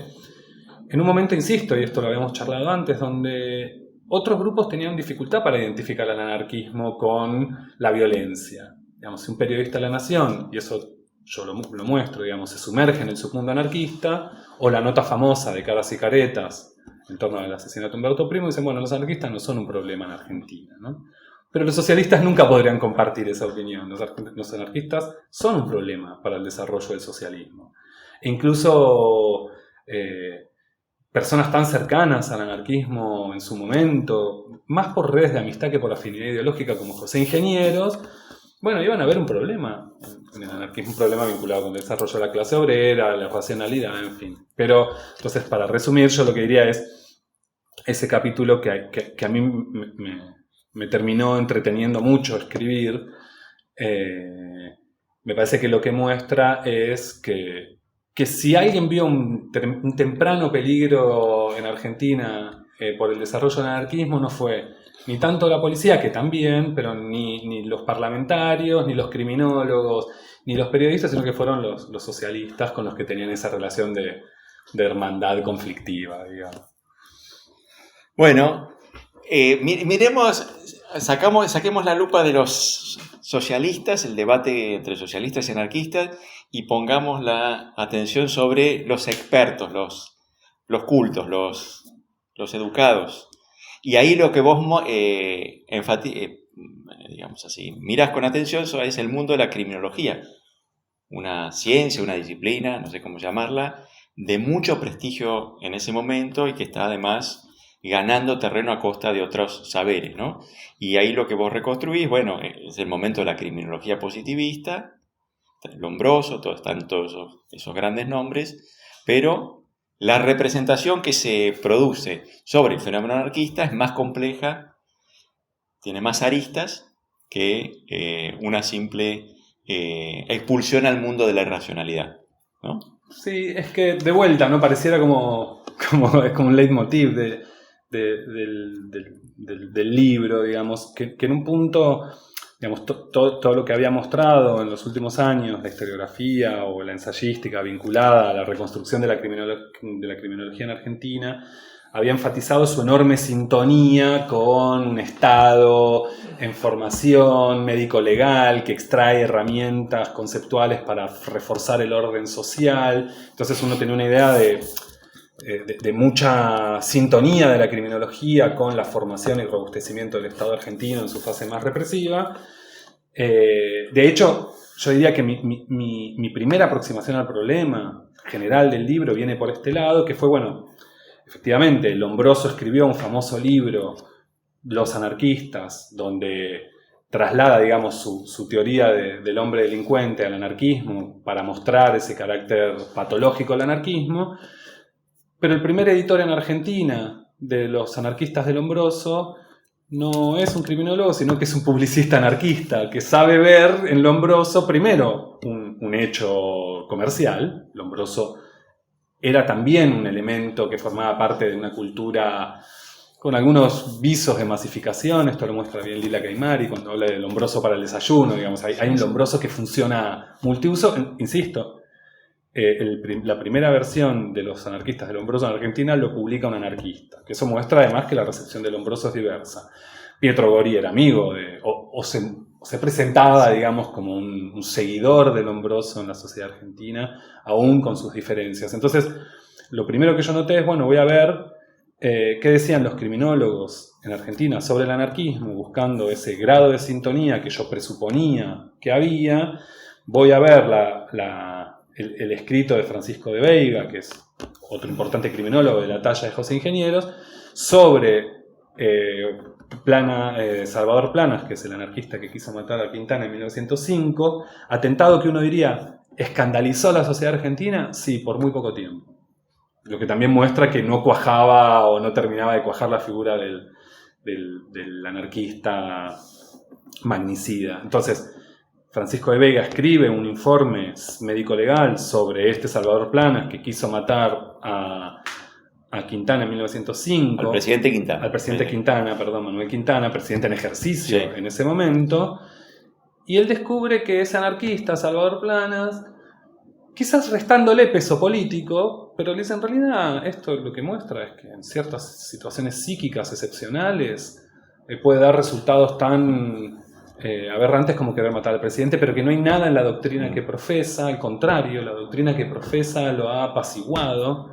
En un momento, insisto, y esto lo habíamos charlado antes, donde otros grupos tenían dificultad para identificar al anarquismo con la violencia. Digamos, si un periodista de La Nación, y eso yo lo muestro, digamos, se sumerge en el submundo anarquista, o la nota famosa de Caras y Caretas en torno al asesinato de Humberto Primo, dicen, bueno, los anarquistas no son un problema en Argentina, ¿no? Pero los socialistas nunca podrían compartir esa opinión. Los anarquistas son un problema para el desarrollo del socialismo. E incluso personas tan cercanas al anarquismo en su momento, más por redes de amistad que por afinidad ideológica como José Ingenieros, bueno, iban a haber un problema en el anarquismo, un problema vinculado con el desarrollo de la clase obrera, la racionalidad, en fin. Pero, entonces, para resumir, yo lo que diría es ese capítulo que a mí me terminó entreteniendo mucho escribir. Me parece que lo que muestra es que si alguien vio un temprano peligro en Argentina por el desarrollo del anarquismo no fue ni tanto la policía, que también, pero ni los parlamentarios, ni los criminólogos, ni los periodistas, sino que fueron los socialistas con los que tenían esa relación de hermandad conflictiva, digamos. Bueno, saquemos la lupa de los socialistas, el debate entre socialistas y anarquistas, y pongamos la atención sobre los expertos, los cultos, los educados. Y ahí lo que vos digamos así, mirás con atención es el mundo de la criminología, una ciencia, una disciplina, no sé cómo llamarla, de mucho prestigio en ese momento y que está además ganando terreno a costa de otros saberes, ¿no? Y ahí lo que vos reconstruís, bueno, es el momento de la criminología positivista, Lombroso, están todos esos grandes nombres, pero la representación que se produce sobre el fenómeno anarquista es más compleja, tiene más aristas que una simple expulsión al mundo de la irracionalidad, ¿no? Sí, es que de vuelta, ¿no? Pareciera como un leitmotiv del libro, digamos, que en un punto, digamos, todo lo que había mostrado en los últimos años, la historiografía o la ensayística vinculada a la reconstrucción de la criminología en Argentina, había enfatizado su enorme sintonía con un Estado en formación médico-legal que extrae herramientas conceptuales para reforzar el orden social. Entonces uno tenía una idea de mucha sintonía de la criminología con la formación y robustecimiento del Estado argentino en su fase más represiva. De hecho, yo diría que mi primera aproximación al problema general del libro viene por este lado, que fue, bueno, efectivamente, Lombroso escribió un famoso libro, Los anarquistas, donde traslada, digamos, su teoría del hombre delincuente al anarquismo para mostrar ese carácter patológico del anarquismo. Pero el primer editor en Argentina de los anarquistas de Lombroso no es un criminólogo, sino que es un publicista anarquista que sabe ver en Lombroso, primero, un hecho comercial. Lombroso era también un elemento que formaba parte de una cultura con algunos visos de masificación. Esto lo muestra bien Lila Caimari cuando habla de Lombroso para el desayuno. Digamos, hay un Lombroso que funciona multiuso. Insisto, la primera versión de los anarquistas de Lombroso en Argentina lo publica un anarquista, que eso muestra además que la recepción de Lombroso es diversa. Pietro Gori era amigo se presentaba, digamos, como un seguidor de Lombroso en la sociedad argentina, aún con sus diferencias. Entonces, lo primero que yo noté es, bueno, voy a ver qué decían los criminólogos en Argentina sobre el anarquismo, buscando ese grado de sintonía que yo presuponía que había. Voy a ver el escrito de Francisco de Veiga, que es otro importante criminólogo de la talla de José Ingenieros, sobre Salvador Planas, que es el anarquista que quiso matar a Quintana en 1905, atentado que uno diría, ¿escandalizó a la sociedad argentina? Sí, por muy poco tiempo. Lo que también muestra que no cuajaba o no terminaba de cuajar la figura del anarquista magnicida. Entonces, Francisco de Veiga escribe un informe médico-legal sobre este Salvador Planas que quiso matar a Quintana en 1905. Al presidente Quintana. Al presidente Quintana, perdón, Manuel Quintana, presidente en ejercicio en ese momento. Y él descubre que ese anarquista, Salvador Planas, quizás restándole peso político, pero le dice, en realidad esto lo que muestra es que en ciertas situaciones psíquicas excepcionales puede dar resultados tan aberrantes como querer matar al presidente, pero que no hay nada en la doctrina que profesa, al contrario, la doctrina que profesa lo ha apaciguado.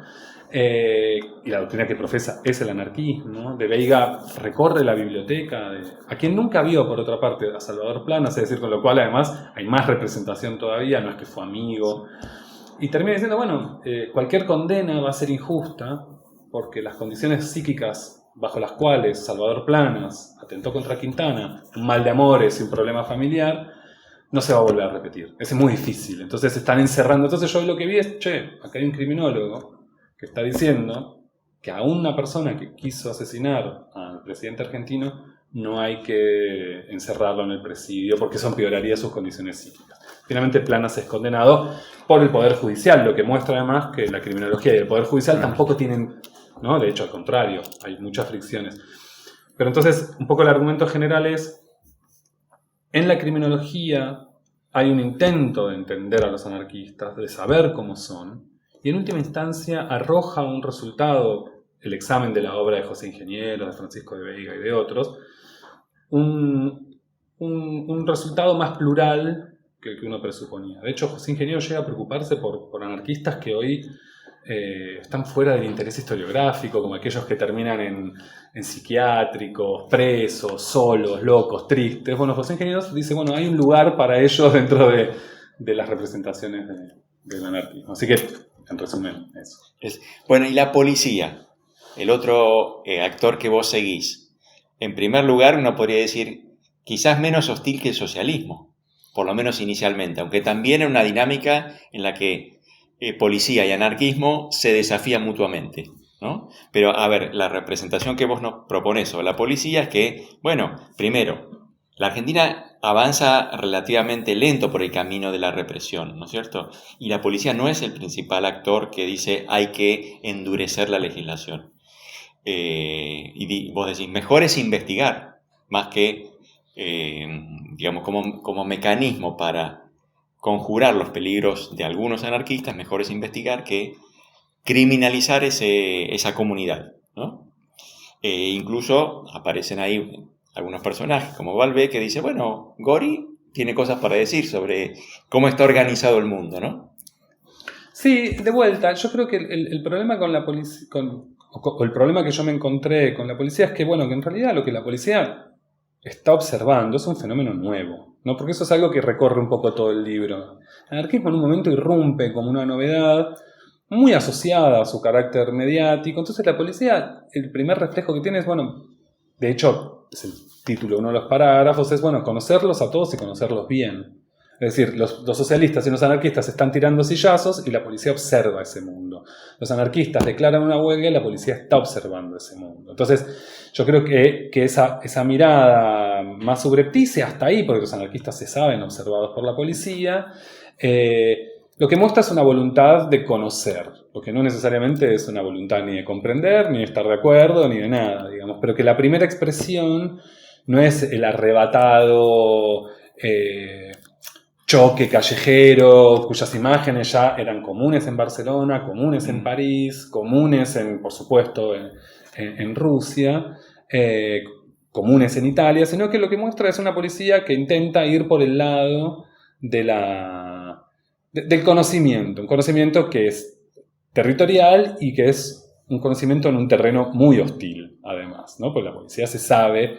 Y la doctrina que profesa es el anarquismo. De Veiga recorre la biblioteca a quien nunca vio, por otra parte, a Salvador Planas, es decir, con lo cual además hay más representación todavía, no es que fue amigo, y termina diciendo, bueno, cualquier condena va a ser injusta porque las condiciones psíquicas bajo las cuales Salvador Planas atentó contra Quintana, un mal de amores y un problema familiar, no se va a volver a repetir, es muy difícil. Entonces se están encerrando. Entonces yo lo que vi es, acá hay un criminólogo que está diciendo que a una persona que quiso asesinar al presidente argentino no hay que encerrarlo en el presidio porque eso empeoraría sus condiciones psíquicas. Finalmente Planas es condenado por el Poder Judicial, lo que muestra además que la criminología y el Poder Judicial tampoco tienen ¿no? De hecho, al contrario, hay muchas fricciones. Pero entonces, un poco el argumento general es, en la criminología hay un intento de entender a los anarquistas, de saber cómo son, y en última instancia arroja un resultado, el examen de la obra de José Ingeniero, de Francisco de Veiga y de otros, un resultado más plural que uno presuponía. De hecho, José Ingeniero llega a preocuparse por anarquistas que hoy están fuera del interés historiográfico, como aquellos que terminan en psiquiátricos, presos, solos, locos, tristes. Bueno, José Ingeniero dice, bueno, hay un lugar para ellos dentro de las representaciones del anarquismo. Así que, en resumen, eso. Bueno, y la policía, el otro actor que vos seguís. En primer lugar, uno podría decir, quizás menos hostil que el socialismo, por lo menos inicialmente, aunque también en una dinámica en la que policía y anarquismo se desafían mutuamente, ¿no? Pero, a ver, la representación que vos nos proponés sobre la policía es que, bueno, primero, la Argentina avanza relativamente lento por el camino de la represión, ¿no es cierto? Y la policía no es el principal actor que dice hay que endurecer la legislación. Y vos decís, mejor es investigar, más que, digamos, como mecanismo para conjurar los peligros de algunos anarquistas, mejor es investigar que criminalizar esa comunidad, ¿no? Incluso aparecen ahí algunos personajes como Balbé que dice, bueno, Gori tiene cosas para decir sobre cómo está organizado el mundo, ¿no? Sí, de vuelta, yo creo que el problema con la policía, o el problema que yo me encontré con la policía es que, bueno, que en realidad lo que la policía está observando es un fenómeno nuevo, ¿no? Porque eso es algo que recorre un poco todo el libro. El anarquismo en un momento irrumpe como una novedad muy asociada a su carácter mediático. Entonces la policía, el primer reflejo que tiene es, bueno, de hecho, es el título de uno de los parágrafos, es, bueno, conocerlos a todos y conocerlos bien. Es decir, los socialistas y los anarquistas están tirando sillazos y la policía observa ese mundo. Los anarquistas declaran una huelga y la policía está observando ese mundo. Entonces, yo creo que esa mirada más subrepticia hasta ahí, porque los anarquistas se saben observados por la policía, lo que muestra es una voluntad de conocer, lo que no necesariamente es una voluntad ni de comprender, ni de estar de acuerdo, ni de nada, digamos, pero que la primera expresión no es el arrebatado choque callejero, cuyas imágenes ya eran comunes en Barcelona, comunes en París, comunes, por supuesto, en Rusia, comunes en Italia, sino que lo que muestra es una policía que intenta ir por el lado del conocimiento, un conocimiento que es territorial y que es un conocimiento en un terreno muy hostil, además, ¿no? Porque la policía se sabe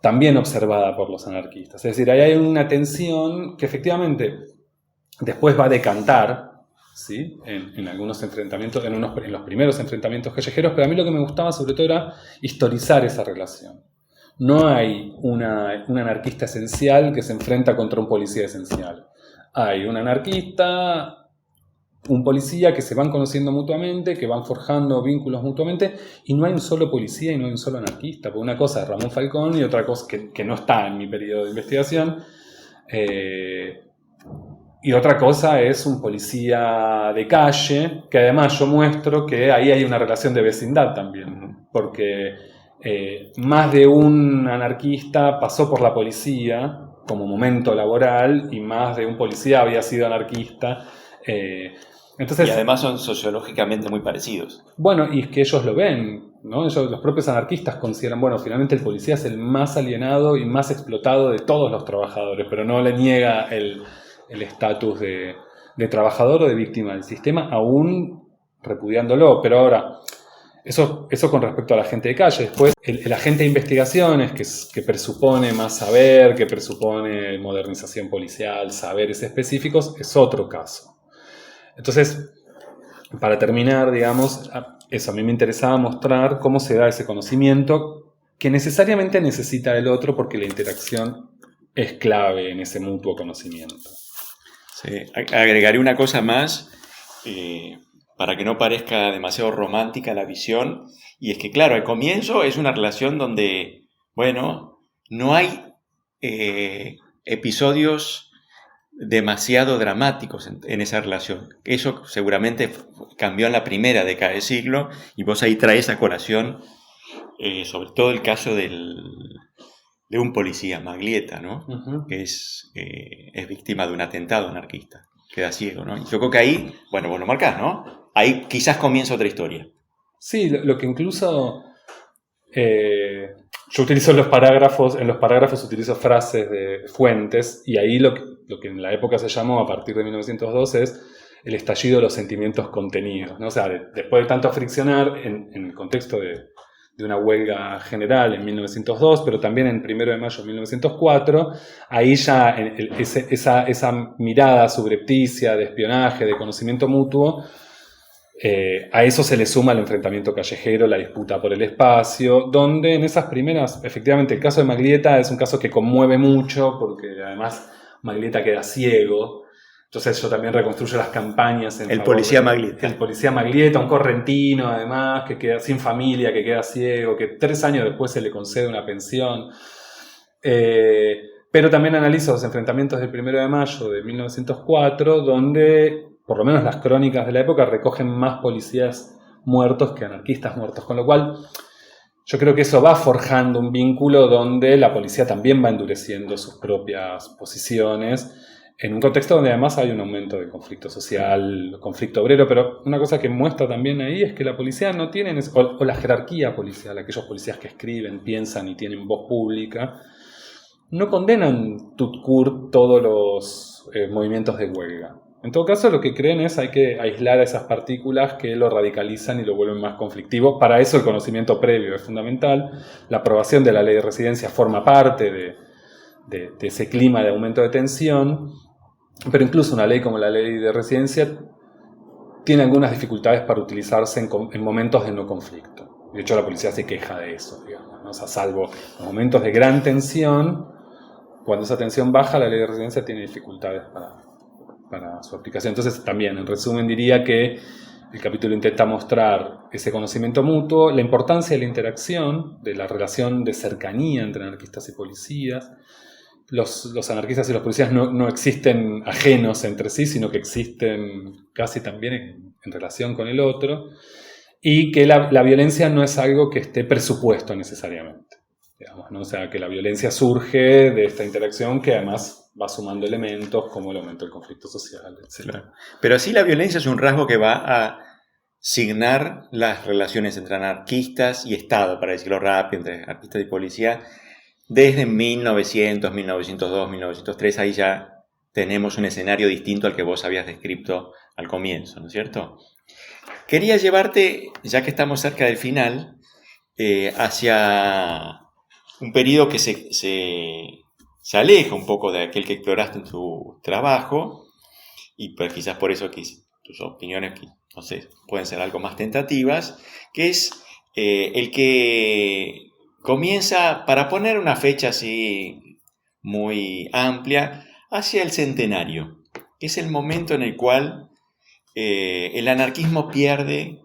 también observada por los anarquistas. Es decir, ahí hay una tensión que efectivamente después va a decantar, ¿sí? En algunos enfrentamientos, en los primeros enfrentamientos callejeros, pero a mí lo que me gustaba sobre todo era historizar esa relación. No hay un anarquista esencial que se enfrenta contra un policía esencial. Hay un anarquista, un policía que se van conociendo mutuamente, que van forjando vínculos mutuamente, y no hay un solo policía y no hay un solo anarquista, porque una cosa es Ramón Falcón y otra cosa que no está en mi periodo de investigación, y otra cosa es un policía de calle, que además yo muestro que ahí hay una relación de vecindad también, porque más de un anarquista pasó por la policía como momento laboral y más de un policía había sido anarquista. Entonces, y además son sociológicamente muy parecidos. Bueno, y es que ellos lo ven, ¿no? Los propios anarquistas consideran, bueno, finalmente el policía es el más alienado y más explotado de todos los trabajadores, pero no le niega el estatus de trabajador o de víctima del sistema, aún repudiándolo. Pero ahora, eso con respecto a la gente de calle. Después, el agente de investigaciones, que presupone más saber, que presupone modernización policial, saberes específicos, es otro caso. Entonces, para terminar, digamos, eso a mí me interesaba mostrar cómo se da ese conocimiento que necesariamente necesita del otro porque la interacción es clave en ese mutuo conocimiento. Sí. Agregaré una cosa más para que no parezca demasiado romántica la visión, y es que, claro, al comienzo es una relación donde, bueno, no hay episodios demasiado dramáticos en esa relación. Eso seguramente cambió en la primera década del siglo, y vos ahí traes a colación sobre todo el caso de un policía, Maglietta, ¿no? Ujú. Que es víctima de un atentado anarquista, queda ciego, ¿no? Y yo creo que ahí, bueno, vos lo marcás, ¿no? Ahí quizás comienza otra historia. Sí, lo que incluso yo utilizo en los parágrafos utilizo frases de fuentes, y ahí lo que en la época se llamó, a partir de 1902, es el estallido de los sentimientos contenidos, ¿no? O sea, después de tanto friccionar en el contexto de una huelga general en 1902, pero también en 1 de mayo de 1904, ahí ya esa mirada subrepticia de espionaje, de conocimiento mutuo, a eso se le suma el enfrentamiento callejero, la disputa por el espacio, donde en esas primeras, efectivamente, el caso de Maglietta es un caso que conmueve mucho, porque además Maglietta queda ciego. Entonces yo también reconstruyo las campañas en El favor policía de- Maglietta. El policía Maglietta, un correntino además, que queda sin familia, que queda ciego, que 3 años después se le concede una pensión. Pero también analizo los enfrentamientos del 1 de mayo de 1904, donde, por lo menos las crónicas de la época, recogen más policías muertos que anarquistas muertos, con lo cual yo creo que eso va forjando un vínculo donde la policía también va endureciendo sus propias posiciones, en un contexto donde además hay un aumento de conflicto social, conflicto obrero, pero una cosa que muestra también ahí es que la policía no tiene, o la jerarquía policial, aquellos policías que escriben, piensan y tienen voz pública, no condenan tout court todos los movimientos de huelga. En todo caso, lo que creen es hay que aislar a esas partículas que lo radicalizan y lo vuelven más conflictivo. Para eso el conocimiento previo es fundamental. La aprobación de la ley de residencia forma parte de ese clima de aumento de tensión. Pero incluso una ley como la ley de residencia tiene algunas dificultades para utilizarse en momentos de no conflicto. De hecho, la policía se queja de eso, digamos, ¿no? O sea, salvo en momentos de gran tensión, cuando esa tensión baja, la ley de residencia tiene dificultades para su aplicación. Entonces, también, en resumen, diría que el capítulo intenta mostrar ese conocimiento mutuo, la importancia de la interacción, de la relación de cercanía entre anarquistas y policías. Los anarquistas y los policías no existen ajenos entre sí, sino que existen casi también en relación con el otro, y que la violencia no es algo que esté presupuesto necesariamente, digamos, ¿no? O sea, que la violencia surge de esta interacción que además va sumando elementos como el aumento del conflicto social, etc. Claro. Pero sí, la violencia es un rasgo que va a signar las relaciones entre anarquistas y Estado, para decirlo rápido, entre anarquistas y policía, desde 1900, 1902, 1903. Ahí ya tenemos un escenario distinto al que vos habías descrito al comienzo, ¿no es cierto? Quería llevarte, ya que estamos cerca del final, hacia un periodo que se aleja un poco de aquel que exploraste en tu trabajo, y pues quizás por eso que tus opiniones, no sé, pueden ser algo más tentativas, que es el que comienza, para poner una fecha así muy amplia, hacia el centenario, que es el momento en el cual el anarquismo pierde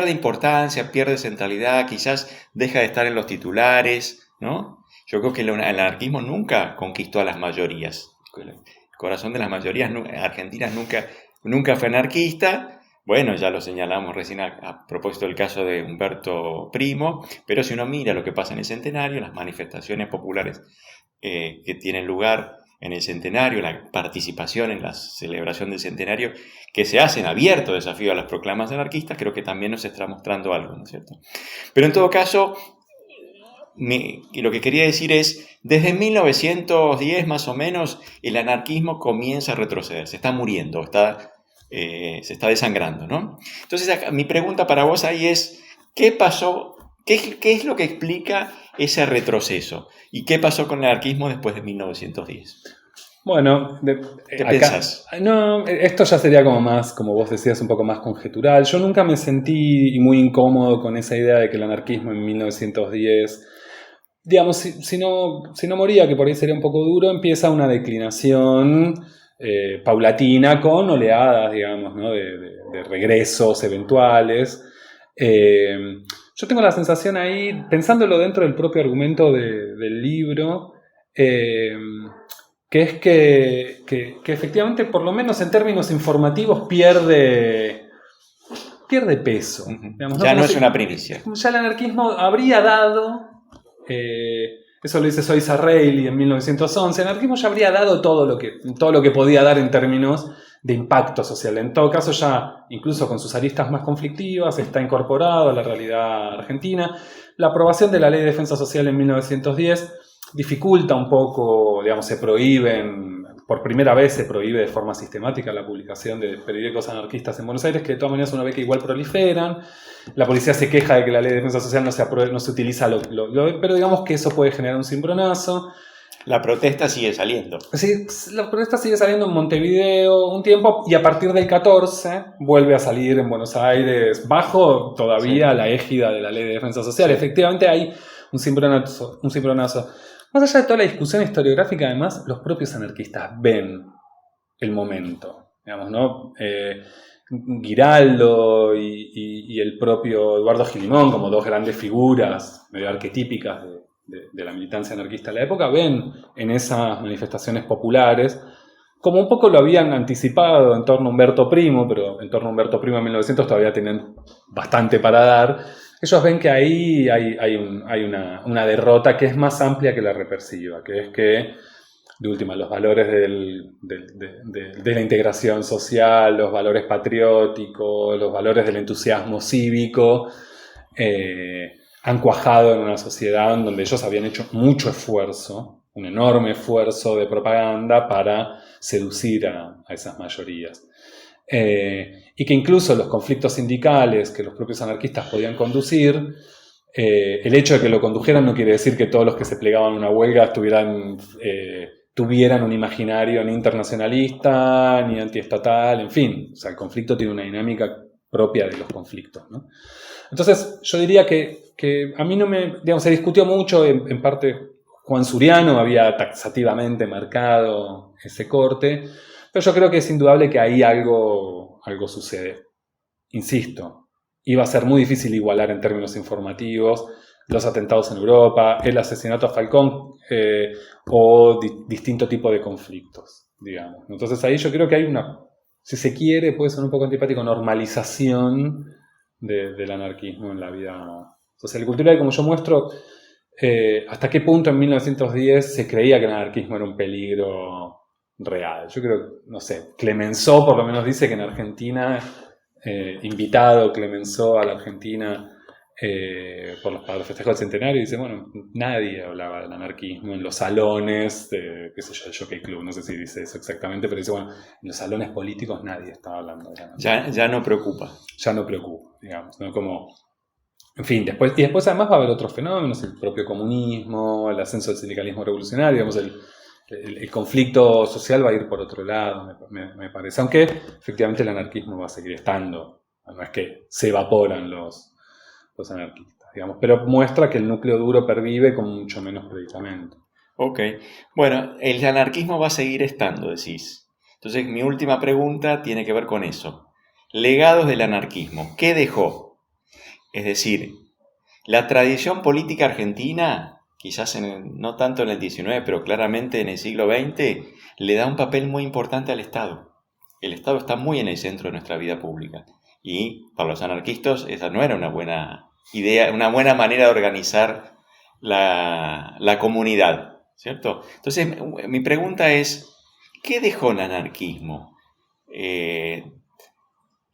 importancia, pierde centralidad, quizás deja de estar en los titulares, ¿no? Yo creo que el anarquismo nunca conquistó a las mayorías. El corazón de las mayorías argentinas nunca fue anarquista. Bueno, ya lo señalamos recién a propósito del caso de Humberto Primo, pero si uno mira lo que pasa en el centenario, las manifestaciones populares que tienen lugar en el centenario, la participación en la celebración del centenario, que se hace en abierto desafío a las proclamas anarquistas, creo que también nos está mostrando algo, ¿no es cierto? Pero en todo caso, lo que quería decir es, desde 1910 más o menos, el anarquismo comienza a retroceder, se está muriendo, se está desangrando, ¿no? Entonces, mi pregunta para vos ahí es, ¿qué pasó? ¿Qué es lo que explica ese retroceso? ¿Y qué pasó con el anarquismo después de 1910? Bueno, ¿Qué pensás? No, esto ya sería como más, como vos decías, un poco más conjetural. Yo nunca me sentí muy incómodo con esa idea de que el anarquismo en 1910, digamos, si no moría, que por ahí sería un poco duro, empieza una declinación paulatina con oleadas, digamos, ¿no? de regresos eventuales. Yo tengo la sensación ahí, pensándolo dentro del propio argumento del libro, que es que efectivamente, por lo menos en términos informativos, pierde peso. Digamos, ya no es una primicia. Ya el anarquismo habría dado, eso lo dice Soisa Reilly en 1911, el anarquismo ya habría dado todo lo que podía dar en términos de impacto social. En todo caso, ya incluso con sus aristas más conflictivas, está incorporado a la realidad argentina. La aprobación de la Ley de Defensa Social en 1910 dificulta un poco, digamos, por primera vez se prohíbe de forma sistemática la publicación de periódicos anarquistas en Buenos Aires, que de todas maneras uno ve que igual proliferan. La policía se queja de que la Ley de Defensa Social no se utiliza, pero digamos que eso puede generar un cimbronazo. La protesta sigue saliendo. Sí, la protesta sigue saliendo en Montevideo un tiempo y a partir del 14 vuelve a salir en Buenos Aires bajo todavía la égida de la Ley de Defensa Social. Sí. Efectivamente hay un cimbronazo. Más allá de toda la discusión historiográfica, además, los propios anarquistas ven el momento. Digamos, ¿no? Giraldo y el propio Eduardo Gilimón, como dos grandes figuras medio arquetípicas de la militancia anarquista de la época, ven en esas manifestaciones populares, como un poco lo habían anticipado en torno a Humberto Primo, pero en torno a Humberto Primo en 1900 todavía tienen bastante para dar. Ellos ven que ahí hay una derrota que es más amplia que la represiva, que es que, de última, los valores de la integración social, los valores patrióticos, los valores del entusiasmo cívico, han cuajado en una sociedad en donde ellos habían hecho mucho esfuerzo, un enorme esfuerzo de propaganda para seducir a esas mayorías. Y que incluso los conflictos sindicales que los propios anarquistas podían conducir, el hecho de que lo condujeran no quiere decir que todos los que se plegaban a una huelga tuvieran un imaginario ni internacionalista, ni antiestatal, en fin. O sea, el conflicto tiene una dinámica propia de los conflictos, ¿no? Entonces, yo diría que a mí no me... Digamos, se discutió mucho, en parte Juan Suriano había taxativamente marcado ese corte, pero yo creo que es indudable que ahí algo sucede. Insisto, iba a ser muy difícil igualar en términos informativos los atentados en Europa, el asesinato a Falcón o distinto tipo de conflictos, digamos. Entonces ahí yo creo que hay una, si se quiere, puede ser un poco antipático, normalización del anarquismo en la vida social y cultural. Y como yo muestro, hasta qué punto en 1910 se creía que el anarquismo era un peligro real. Yo creo, no sé, Clemenceau por lo menos dice que en Argentina, invitado Clemenceau a la Argentina por los festejos del centenario, dice, bueno, nadie hablaba del anarquismo en los salones de, qué sé yo, el Jockey Club, no sé si dice eso exactamente, pero dice, bueno, en los salones políticos nadie estaba hablando de anarquismo. Ya no preocupa. Ya no preocupa, digamos, ¿no? Como, en fin, después además va a haber otros fenómenos, el propio comunismo, el ascenso del sindicalismo revolucionario, digamos, el conflicto social va a ir por otro lado, me parece. Aunque efectivamente el anarquismo va a seguir estando. No es que se evaporan los anarquistas, digamos. Pero muestra que el núcleo duro pervive con mucho menos predicamento. Ok. Bueno, el anarquismo va a seguir estando, decís. Entonces, mi última pregunta tiene que ver con eso. Legados del anarquismo. ¿Qué dejó? Es decir, la tradición política argentina... quizás no tanto en el XIX, pero claramente en el siglo XX, le da un papel muy importante al Estado. El Estado está muy en el centro de nuestra vida pública. Y para los anarquistas esa no era una buena idea, una buena manera de organizar la comunidad, ¿cierto? Entonces, mi pregunta es, ¿qué dejó el anarquismo?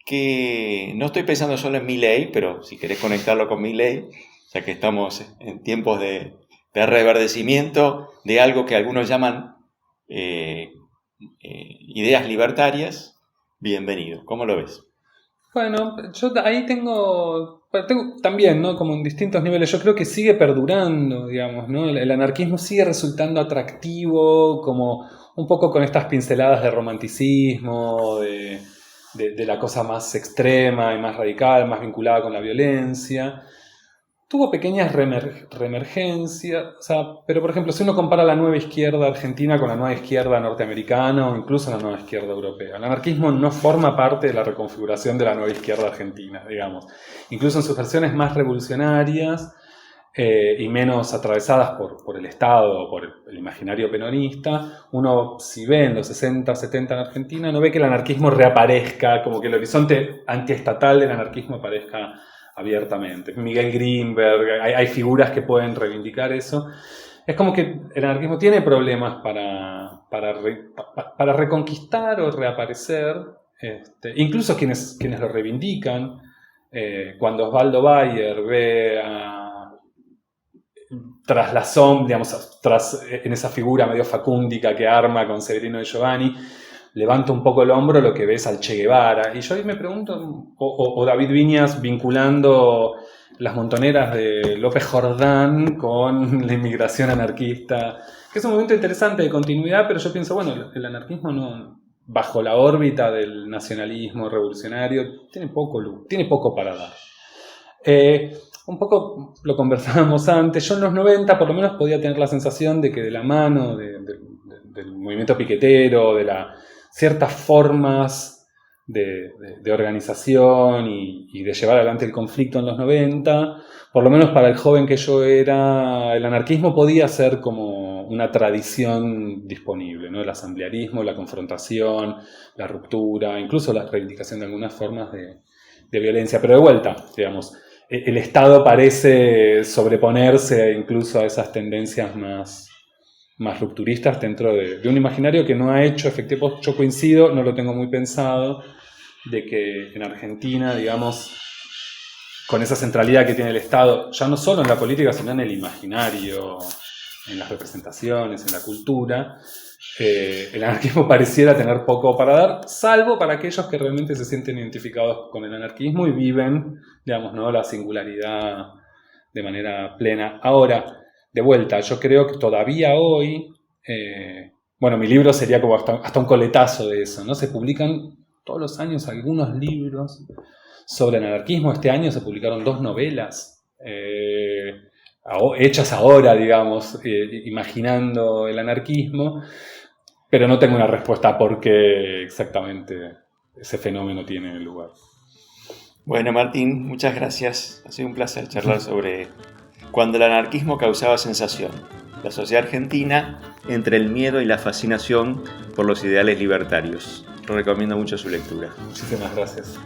Que no estoy pensando solo en Milei, pero si querés conectarlo con Milei, ya que estamos en tiempos de reverdecimiento de algo que algunos llaman ideas libertarias, bienvenido. ¿Cómo lo ves? Bueno, yo ahí tengo también, ¿no? Como en distintos niveles, yo creo que sigue perdurando, digamos, ¿no? El anarquismo sigue resultando atractivo, como un poco con estas pinceladas de romanticismo, de la cosa más extrema y más radical, más vinculada con la violencia. Tuvo pequeñas reemergencias, o sea, pero por ejemplo, si uno compara la nueva izquierda argentina con la nueva izquierda norteamericana o incluso la nueva izquierda europea, el anarquismo no forma parte de la reconfiguración de la nueva izquierda argentina, digamos. Incluso en sus versiones más revolucionarias, y menos atravesadas por el Estado o por el imaginario peronista, uno si ve en los 60, 70 en Argentina, no ve que el anarquismo reaparezca, como que el horizonte antiestatal del anarquismo aparezca abiertamente. Miguel Grinberg, hay figuras que pueden reivindicar eso. Es como que el anarquismo tiene problemas para reconquistar o reaparecer, incluso quienes lo reivindican. Cuando Osvaldo Bayer ve tras la sombra, digamos, en esa figura medio facúndica que arma con Severino de Giovanni, levanta un poco el hombro, lo que ves al Che Guevara. Y yo ahí me pregunto, o David Viñas vinculando las montoneras de López Jordán con la inmigración anarquista, que es un momento interesante de continuidad, pero yo pienso, bueno, el anarquismo no, bajo la órbita del nacionalismo revolucionario, tiene poco para dar. Un poco lo conversábamos antes, yo en los 90 por lo menos podía tener la sensación de que de la mano del movimiento piquetero, de ciertas formas de organización y de llevar adelante el conflicto en los 90, por lo menos para el joven que yo era, el anarquismo podía ser como una tradición disponible, ¿no? El asamblearismo, la confrontación, la ruptura, incluso la reivindicación de algunas formas de violencia. Pero de vuelta, digamos, el Estado parece sobreponerse incluso a esas tendencias más rupturistas dentro de un imaginario que no ha hecho efectivo. Yo coincido, no lo tengo muy pensado, de que en Argentina, digamos, con esa centralidad que tiene el Estado, ya no solo en la política, sino en el imaginario, en las representaciones, en la cultura, el anarquismo pareciera tener poco para dar, salvo para aquellos que realmente se sienten identificados con el anarquismo y viven, digamos, ¿no?, la singularidad de manera plena. Ahora, de vuelta, yo creo que todavía hoy, bueno, mi libro sería como hasta un coletazo de eso, ¿no? Se publican todos los años algunos libros sobre el anarquismo. Este año se publicaron 2 novelas hechas ahora, digamos, imaginando el anarquismo, pero no tengo una respuesta a por qué exactamente ese fenómeno tiene lugar. Bueno, Martín, muchas gracias. Ha sido un placer charlar sobre Cuando el anarquismo causaba sensación, la sociedad argentina entre el miedo y la fascinación por los ideales libertarios. Recomiendo mucho su lectura. Muchísimas gracias.